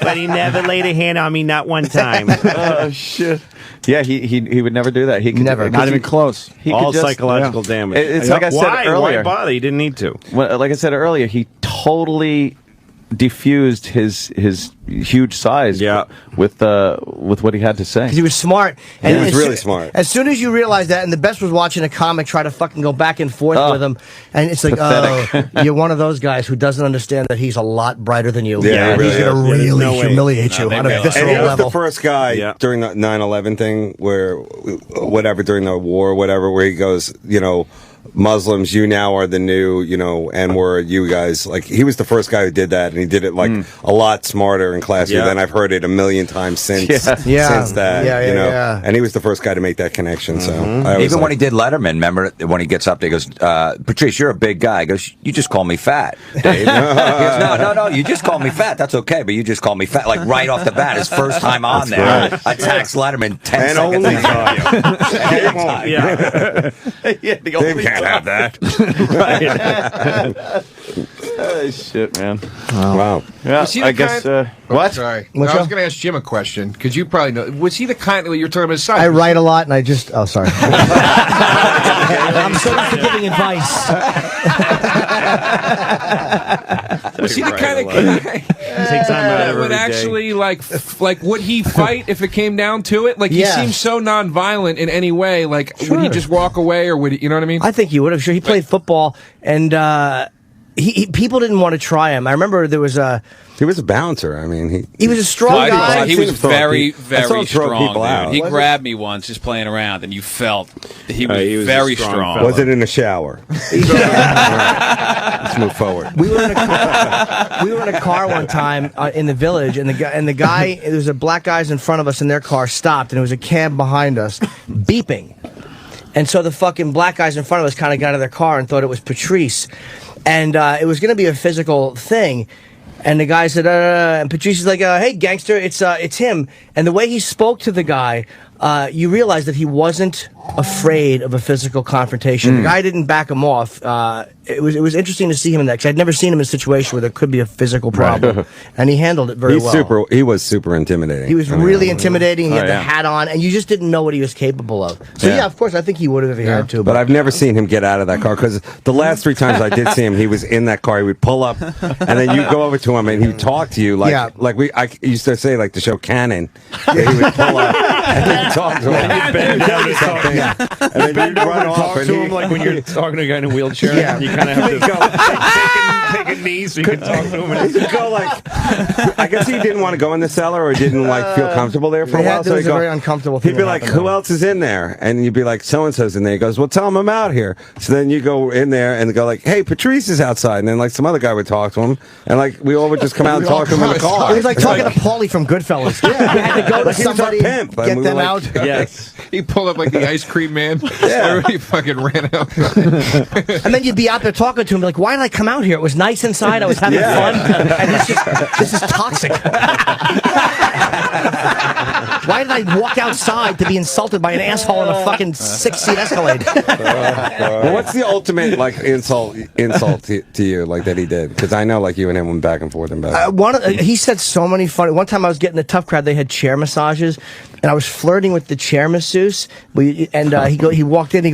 But he never laid a hand on me, not one time. Oh shit! Yeah, he would never do that. He could Never. Not even close. He All could just, psychological damage. It's like I said Why? earlier. Why bother? He didn't need to. Like I said earlier, he totally diffused his huge size with what he had to say. He was smart. He was as really smart. As soon as you realize that, and the best was watching a comic try to fucking go back and forth with him, and it's like, Pathetic. oh, you're one of those guys who doesn't understand that he's a lot brighter than you. Yeah, and he he's really going to is. really No way. humiliate you they on a realize. And visceral he was level. the first guy during the 9/11 thing where, whatever, during the war, whatever, where he goes, Muslims, you now are the new, N-word, you guys. Like, he was the first guy who did that, and he did it, a lot smarter and classier than I've heard it a million times since that, Yeah. And he was the first guy to make that connection, so. I always Even when he did Letterman, remember when he gets up there, he goes, Patrice, you're a big guy. He goes, you just call me fat, Dave. He goes, no, you just call me fat. That's okay, but you just call me fat. Like, right off the bat, his first time on there, attacks Letterman 10 And seconds only into the Dave can't have that. Oh, shit, man. Wow. Yeah, Was he the I guess. kind- What? Sorry. What's I was up? going to ask Jim a question, because you probably know. Was he the kind that you're talking about his size? I write a lot, and I just... Oh, sorry. I'm so used to giving advice. Was he the kind of guy Take time out that of would every day. actually, like, would he fight if it came down to it? Like, he Yeah. seems so non-violent in any way. Like, would he just walk away, or would he, you know what I mean? I think he would have. Sure, he played football, and people didn't want to try him. I remember there was a... He was a bouncer. I mean, He was a strong Well, guy. he I've was seen him throw very, people- I saw him very throw strong. people Dude. out. He Was it? grabbed me once just playing around, and you felt he was, he was a very strong strong. fella. Was it in the shower? Let's move forward. We were in a car one time in the village, and the guy there was a black guys in front of us, and their car stopped, and there was a cab behind us beeping, and so the fucking black guys in front of us kind of got out of their car and thought it was Patrice, and it was going to be a physical thing. And the guy said, and Patrice is like, hey, gangster, it's him. And the way he spoke to the guy, you realize that he wasn't afraid of a physical confrontation. The guy didn't back him off. It was interesting to see him in that, because I'd never seen him in a situation where there could be a physical problem. And he handled it very well. He was super intimidating. He was really intimidating. He had the yeah. hat on, and you just didn't know what he was capable of. So, yeah, of course, I think he would have if he had to. But I've never seen him get out of that car, because the last 3 times I did see him, he was in that car. He would pull up, and then you go over to him, and he would talk to you like I used to say, like the show Cannon. He would pull up and he'd talk to him. You bend down to talk. And then you'd run off Talk and to him like when you're talking to a guy in a wheelchair. Yeah. You kind of have to take a knee so you can talk to him. And he'd go like, I guess he didn't want to go in the cellar or didn't feel comfortable there for a while. There was a very uncomfortable thing. He'd be like, who else is in there? And you'd be like, so-and-so's in there. He goes, well, tell him I'm out here. So then you go in there and go like, hey, Patrice is outside. And then like some other guy would talk to him. And like we all would just come out and talk to him in the car. It was like talking to Paulie from Goodfellas. Yeah, you had to go to Like he was our somebody, pimp, and get we them were like, out out. Yes. He pulled up like the ice cream man. Everybody fucking ran out. And then you'd be out there talking to him, like, why did I come out here? It was nice inside. I was having fun. And this is toxic. Why did I walk outside to be insulted by an asshole in a fucking 6-seat Escalade? Well, what's the ultimate like insult to you like that he did? Because I know like you and him went back and forth and back. He said so many funny. One time I was getting a tough crowd. They had chair massages, and I was flirting with the chair masseuse. And he walked in.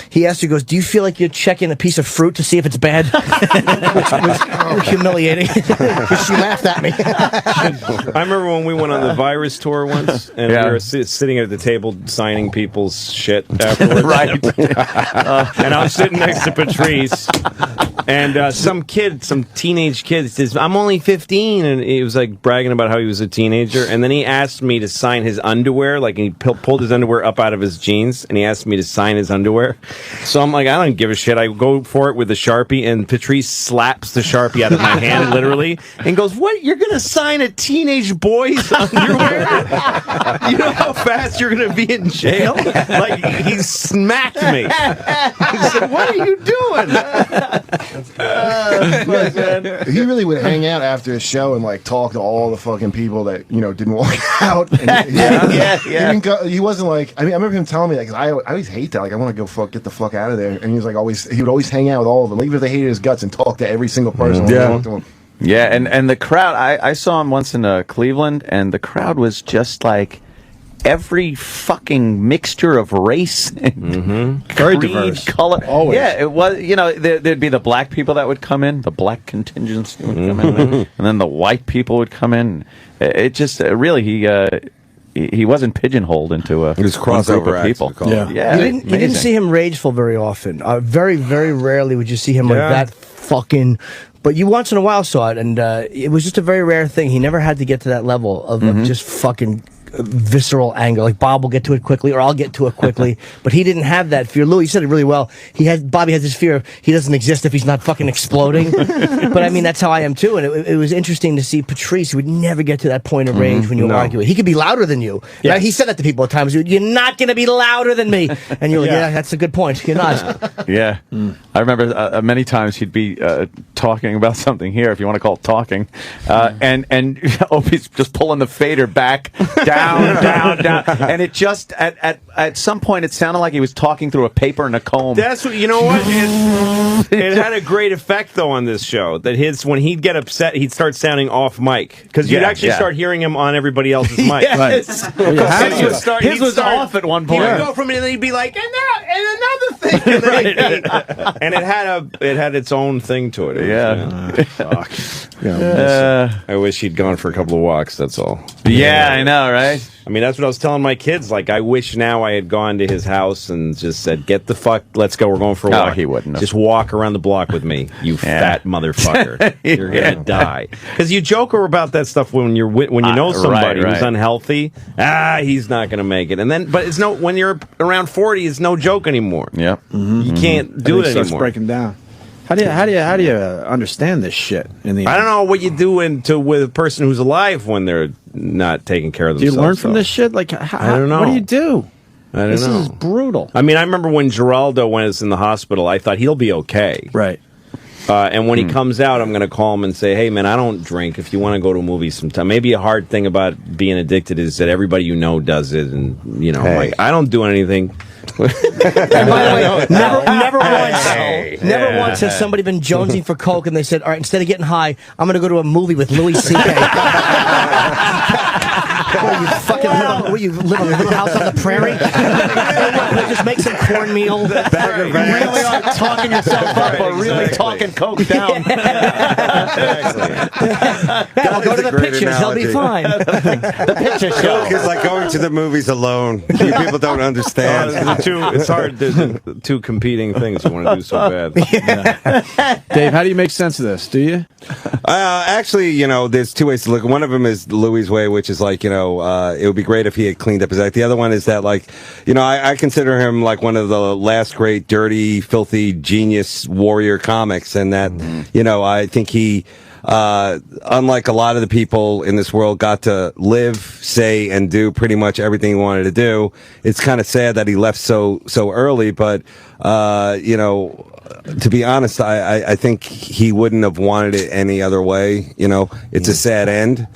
He asked her, do you feel like you're checking a piece of fruit to see if it's bad? Which was humiliating. Because she laughed at me. I remember when we went on the virus tour once, and we were sitting at the table signing people's shit afterwards. Right. And I was sitting next to Patrice, and some teenage kid says, I'm only 15, and he was like bragging about how he was a teenager, and then he asked me to sign his underwear, like he pulled his underwear up out of his jeans, and he asked me to sign his underwear. So I'm like, I don't give a shit. I go for it with the Sharpie, and Patrice slaps the Sharpie out of my hand, literally, and goes, what, you're gonna sign a teenage boy's underwear? You know how fast you're gonna be in jail? Like, he smacked me. He said, what are you doing? He really would hang out after a show and like talk to all the fucking people that didn't walk out. And he wasn't like. I mean, I remember him telling me like, I always hate that. Like, I want to go get the fuck out of there. And he was like, he would always hang out with all of them, even if they hated his guts, and talk to every single person. Talk to him. Yeah, and the crowd. I saw him once in Cleveland, and the crowd was just like every fucking mixture of race and Very creed, diverse. color. Always. Yeah, it was. There'd be the black people that would come in, the black contingency would come in, and then the white people would come in. It just really he wasn't pigeonholed into a It was one group crossover of people. acts, we call it. Yeah, You didn't see him rageful very often. Very, very rarely would you see him like that fucking. But you once in a while saw it, and it was just a very rare thing. He never had to get to that level of just fucking visceral anger. Like Bob will get to it quickly, or I'll get to it quickly. But he didn't have that fear. Louis, you said it really well. Bobby has this fear of he doesn't exist if he's not fucking exploding. But I mean, that's how I am too. And it was interesting to see Patrice, who would never get to that point of rage when you argue. He could be louder than you. Yeah. Right? He said that to people at times. You're not going to be louder than me. And you're like, yeah, that's a good point. You're not. Yeah. I remember many times he'd be talking about something here, if you want to call it talking, and Opie's just pulling the fader back, down, and it just at some point it sounded like he was talking through a paper and a comb. That's what, you know what? It had a great effect though on this show. That when he'd get upset, he'd start sounding off mic because you'd actually start hearing him on everybody else's mic. Yes. Right. His was off at one point. He would go from it, and then he'd be like, and another thing, and, then and it had its own thing to it. Yeah. I wish he'd gone for a couple of walks. That's all. Yeah, I know, right? I mean, that's what I was telling my kids. Like, I wish now I had gone to his house and just said, "Get the fuck, let's go. We're going for a walk." He wouldn't have. Just walk around the block with me, you fat motherfucker. You're gonna die. Because you joke about that stuff when you know somebody who's unhealthy. He's not gonna make it. And then, but when you're around 40, it's no joke anymore. Yep. You can't do it It starts anymore. breaking down. How do you understand this shit? In the I don't know what you do with a person who's alive when they're not taking care of Do you themselves. learn from this shit? Like, I don't know. What do you do? I don't This know. is brutal. I mean, I remember when Geraldo was in the hospital, I thought he'll be okay. Right. And when he comes out, I'm going to call him and say, hey, man, I don't drink. If you want to go to a movie sometime. Maybe a hard thing about being addicted is that everybody you know does it. And, like, I don't do anything. And by the way, never once has somebody been jonesing for coke and they said, all right, instead of getting high, I'm going to go to a movie with Louis C.K. You fucking live on a little house on the prairie? Just make some cornmeal. Really are talking yourself up or really talking coke down. I'll go to the pictures. He'll be fine. The picture show. Coke is like going to the movies alone. You people don't understand. It's hard. There's two competing things you want to do so bad. Dave, how do you make sense of this? Do you? Actually, there's two ways to look. One of them is Louis' way, which is like, it would be great if he had cleaned up his act. The other one is that, like, I consider him like one of the last great, dirty, filthy, genius warrior comics, and that, I think he unlike a lot of the people in this world, got to live, say, and do pretty much everything he wanted to do. It's kind of sad that he left so early, but you know, to be honest, I think he wouldn't have wanted it any other way. You know, it's a sad end,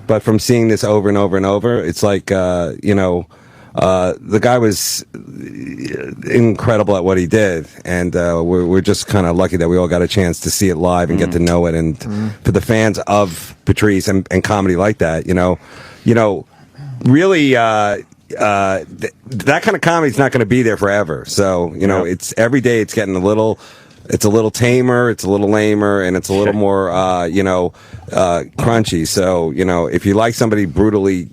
but from seeing this over and over and over, it's like, you know, the guy was incredible at what he did, and we're just kind of lucky that we all got a chance to see it live and get to know it. And for the fans of Patrice and comedy like that, you know, really, that kind of comedy is not going to be there forever. So, you know, it's every day it's getting a little tamer, it's a little lamer, and it's a little more, you know, crunchy. So, you know, if you like somebody brutally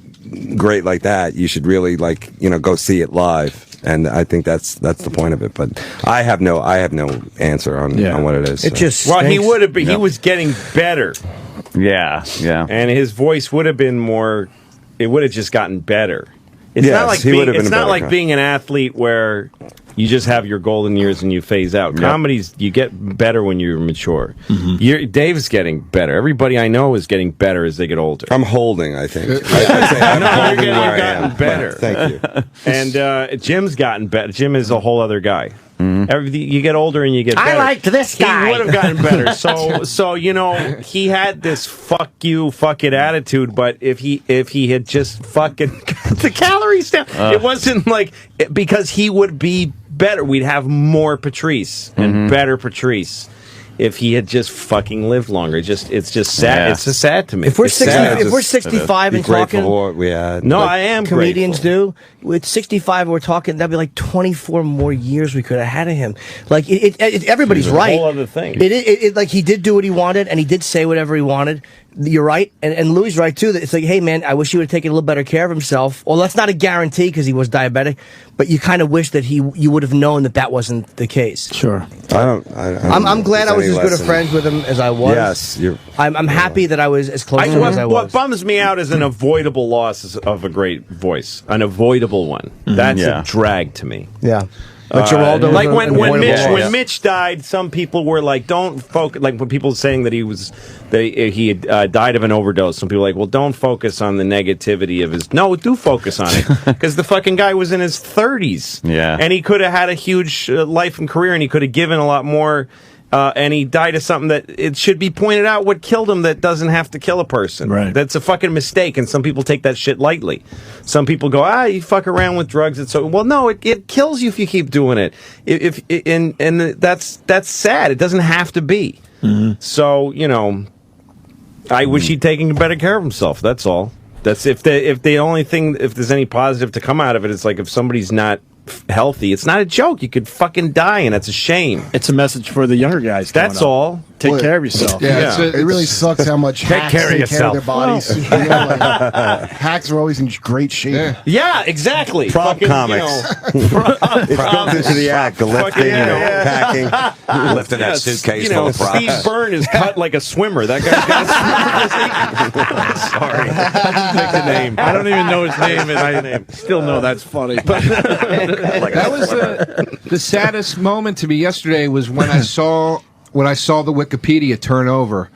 great like that, you should really, like, you know, go see it live. And I think that's the point of it. But I have no answer on what it is. It just well, he would have been. He was getting better. Yeah, and his voice would have been more. It would have just gotten better. It's Yes, not like he would have been it's a not better like guy. being an athlete where you just have your golden years and you phase out. Comedies, you get better when you're mature. Dave's getting better. Everybody I know is getting better as they get older. I'm holding, I think. I'd say I'm holding you've where I gotten am. better. Thank you. And Jim's gotten better. Jim is a whole other guy. You get older and you get better. I liked this guy. He would have gotten better. So you know, he had this fuck you, fuck it attitude, but if he had just fucking got the calories down, it wasn't like, because he would be better. We'd have more Patrice and better Patrice if he had just fucking lived longer. It's just sad. Yeah. It's just sad to me. If we're It's sad. if we're 65 Be and grateful talking, for what we had. No, But I am comedians grateful. do. With 65, we're talking. That'd be like 24 more years we could have had of him. Like everybody's It's a right. whole other thing. It like he did do what he wanted, and he did say whatever he wanted. You're right, and Louis right too. That it's like, hey man, I wish he would have taken a little better care of himself. Well, that's not a guarantee because he was diabetic, but you kind of wish that you would have known that wasn't the case. Sure. I'm glad I was as good of friends with him as I was. Yes, I'm happy that I was as close to him as I was. What bums me out is an avoidable loss of a great voice, an avoidable one. That's a drag to me. Yeah. But Geraldo, like when Mitch Mitch died, some people were like, "Don't focus." Like when people were saying that he had died of an overdose. Some people were like, "Well, don't focus on the negativity of his." No, do focus on it because the fucking guy was in his 30s. Yeah, and he could have had a huge life and career, and he could have given a lot more. And he died of something that it should be pointed out what killed him that doesn't have to kill a person. Right. That's a fucking mistake, and some people take that shit lightly. Some people go, you fuck around with drugs. It's so well, no, it kills you if you keep doing it. And that's sad. It doesn't have to be. So you know, I wish he'd taken better care of himself. That's all. That's if the only thing, if there's any positive to come out of it, it's like if somebody's not healthy, it's not a joke. You could fucking die, and that's a shame. It's a message for the younger guys. That's all. Take care of yourself. Yeah, it really sucks how much Take hacks care of take yourself. care of their bodies. You know, like, hacks are always in great shape. Yeah, exactly. Prop Fucking, comics. It's built into the act. The lifting, packing. Lifting that suitcase full of props. Steve Byrne is cut like a swimmer. That guy's got Sorry. I picked a name. I don't even know his name, and I still know that's funny. That was the saddest moment to me yesterday was when I saw the Wikipedia turn over,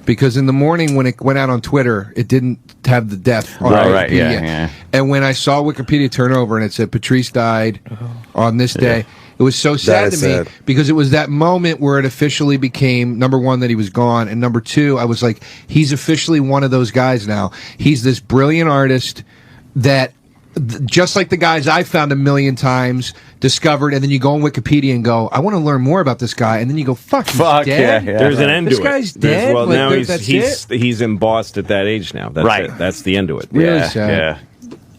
because in the morning when it went out on Twitter, it didn't have the death on Wikipedia. Right, yeah. And when I saw Wikipedia turn over and it said Patrice died on this day, it was so sad to me because it was that moment where it officially became, number one, that he was gone, and number two, I was like, he's officially one of those guys now. He's this brilliant artist that, just like the guys I found a million times, discovered, and then you go on Wikipedia and go, I want to learn more about this guy, and then you go, fuck, he's dead? Yeah. There's an end This to it. guy's dead? Well, Like, now that's he's embossed at that age now. That's Right. it. That's the end of it. Really Yeah, sad.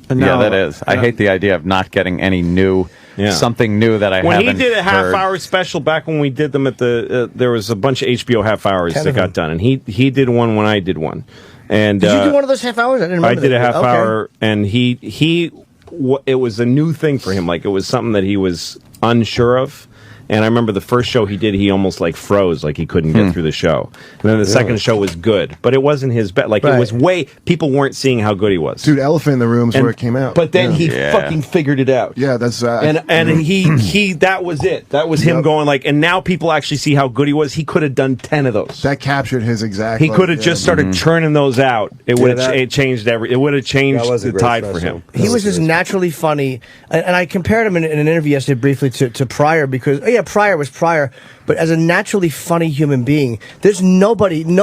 yeah, that is. I hate the idea of not getting any new, something new that I When haven't he did a heard. half-hour special back when we did them at the, there was a bunch of HBO half-hours that got done, and he did one when I did one. And did you do one of those half hours? I didn't remember. I did a that. half hour, and it was a new thing for him. Like it was something that he was unsure of, And I remember the first show he did, he almost like froze, like he couldn't get through the show. And then the second show was good, but it wasn't his best. Like it was people weren't seeing how good he was. Dude, Elephant in the Room is where it came out. But then he fucking figured it out. Yeah, that's and he that was it. That was him going like, and now people actually see how good he was. He could have done 10 of those. That captured his exact. He could have just started churning those out. It would have changed It would have changed the tide for him. He was just naturally funny, and I compared him in an interview yesterday briefly to Pryor because Pryor was Pryor, but as a naturally funny human being, there's no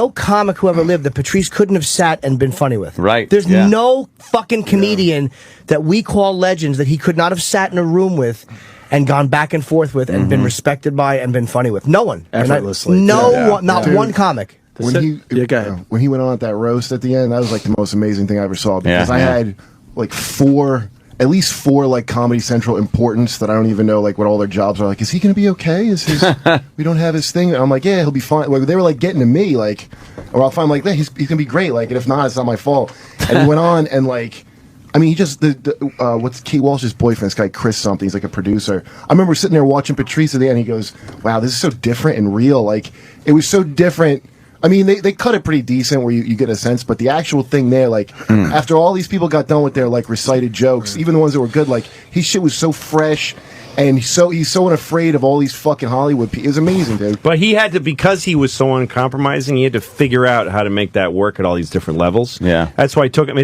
comic who ever lived that Patrice couldn't have sat and been funny with. Right. There's no fucking comedian that we call legends that he could not have sat in a room with and gone back and forth with and been respected by and been funny with. No one. Effortlessly. Not one comic. When he went on at that roast at the end, that was like the most amazing thing I ever saw because I had like at least four like Comedy Central importants that I don't even know like what all their jobs are. Like, is he going to be okay? We don't have his thing. And I'm like, yeah, he'll be fine. Like they were like getting to me, like, or I'll find like, he's going to be great. Like, and if not, it's not my fault. And he went on and like, I mean, he just what's Kate Walsh's boyfriend? This guy Chris something. He's like a producer. I remember sitting there watching Patrice at the end. He goes, "Wow, this is so different and real. Like, it was so different." I mean, they cut it pretty decent where you get a sense, but the actual thing there, like, after all these people got done with their, like, recited jokes, even the ones that were good, like, his shit was so fresh, and he's so unafraid of all these fucking Hollywood people. It was amazing, dude. But he had to, because he was so uncompromising, he had to figure out how to make that work at all these different levels. Yeah. That's why it took him.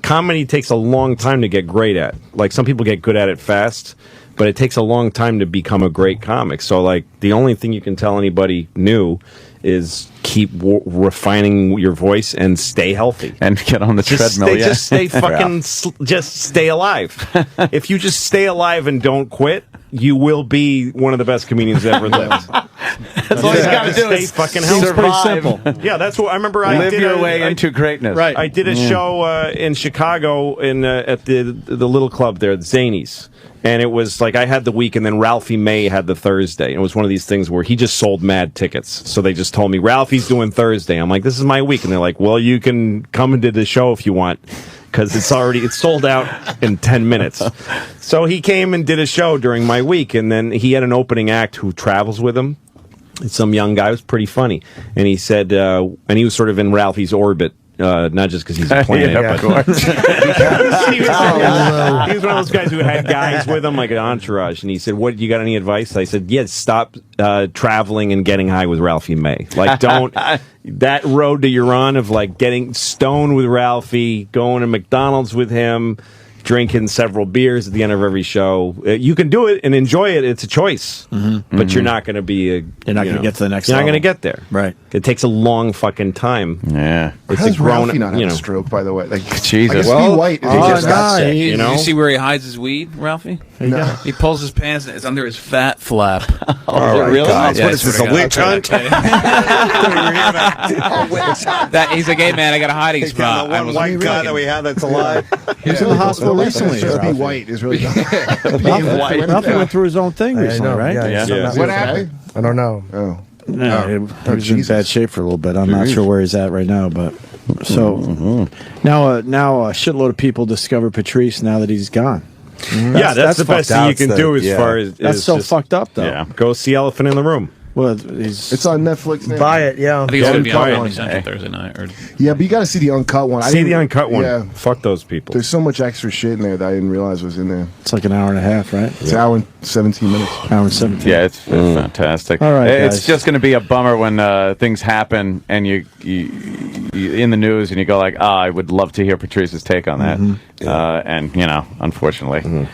Comedy takes a long time to get great at. Like, some people get good at it fast, but it takes a long time to become a great comic. So, like, the only thing you can tell anybody new is keep refining your voice and stay healthy and get on the treadmill. Just stay fucking, just stay alive. If you just stay alive and don't quit, you will be one of the best comedians that ever lived. That's all you got to do is fucking healthy. It's pretty simple. Yeah, that's what I remember. Live your way into greatness. Right. I did a show in Chicago at the little club there, Zanies. And it was like I had the week, and then Ralphie May had the Thursday. It was one of these things where he just sold mad tickets. So they just told me, Ralphie's doing Thursday. I'm like, this is my week. And they're like, well, you can come and do the show if you want, because it's sold out in 10 minutes. So he came and did a show during my week, and then he had an opening act who travels with him. It's some young guy. It was pretty funny. And he said, and he was sort of in Ralphie's orbit. Not just because he's a planet, of course. he was one of those guys who had guys with him, like an entourage. And he said, "What? You got any advice?" I said, "Yeah, stop traveling and getting high with Ralphie May. Like, don't that road that you're on of like getting stoned with Ralphie, going to McDonald's with him, drinking several beers at the end of every show. You can do it and enjoy it. It's a choice, but you're not going to be You're not going to get to the next You're level. not going to get there. Right. It takes a long fucking time. Yeah. How does Ralphie not have a stroke, by the way? Like, Jesus. I guess Be White. He just got sick, You know? You see where he hides his weed, Ralphie? No. He pulls his pants and it's under his fat flap. Oh, really? God. Yeah, What is this, a witch hunt? He's like, hey, man, I got a hiding spot. I was White guy that we have that's alive. He was in the hospital recently. Just Be Ralphie. White is really Ralphie went through his own thing recently, right? Yeah. What happened? I don't know. Oh. No, he was in bad shape for a little bit. I'm not sure where he's at right now, but so now a shitload of people discover Patrice now that he's gone. Yeah, that's the best thing you can do as far as that's so fucked up though. Yeah, go see Elephant in the Room. Well, It's on Netflix now. Buy it, yeah. I think it's going to be Buy it. on Comedy Central Thursday night. Yeah, but you got to see the uncut one. See the uncut one. Yeah. Fuck those people. There's so much extra shit in there that I didn't realize was in there. It's like an hour and a half, right? It's an hour and 17 minutes. Hour and 17. Yeah, it's fantastic. All right, it's guys. just going to be a bummer when things happen and you in the news and you go like, I would love to hear Patrice's take on that. And unfortunately,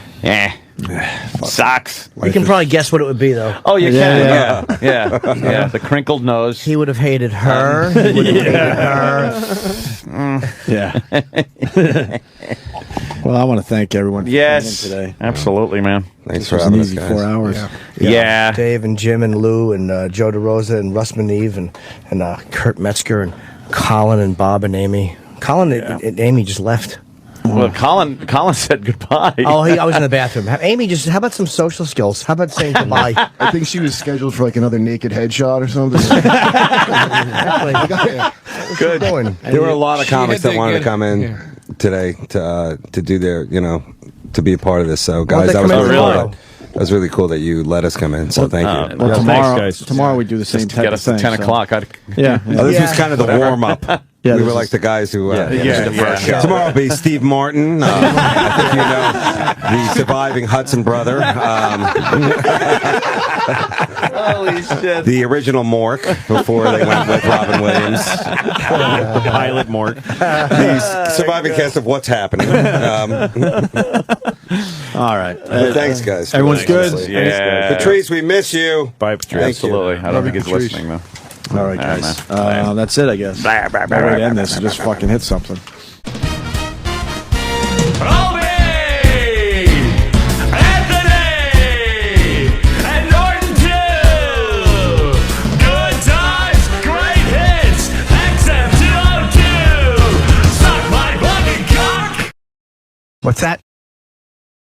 sucks. You can probably guess what it would be, though. Oh, you can. Yeah. The crinkled nose. He would have hated her. He would have hated her. Yeah. Well, I want to thank everyone for coming in today. Absolutely, man. Thanks It for was an having us, easy guys. 4 hours. Yeah. Dave and Jim and Lou and Joe DeRosa and Russ Maneve and Kurt Metzger and Colin and Bob and Amy. Colin and Amy just left. Well, Colin said goodbye. Oh, I was in the bathroom. Amy, how about some social skills? How about saying goodbye? I think she was scheduled for like another naked headshot or something. Good. There were a lot of comics had that to wanted to get- come in today to do their, to be a part of this. So, Why don't guys, they that was come in really tomorrow? fun. That was really cool that you let us come in. So thank you. Well, thanks, guys. tomorrow we do the same Just to type get of us to thing. 10 o'clock. Yeah. Oh, this was kind of the warm up. Yeah, we this were is- like the guys who. Yeah. Tomorrow will be Steve Martin. I think you know the surviving Hudson brother. Holy shit. The original Mork before they went with Robin Williams. Pilot Mork. The surviving cast of What's Happening. All right. Thanks, guys. Everyone's good? Honestly. Yeah. Patrice, we miss you. Bye, Patrice. Thank you. Absolutely. I don't think he's Patrice. listening, though. All right, All right, guys. man. That's it, I guess. No way to end this. Just fucking hit something. Opie! Anthony! And Norton too! Good times, great hits! XM202! Suck my fucking cock! What's that?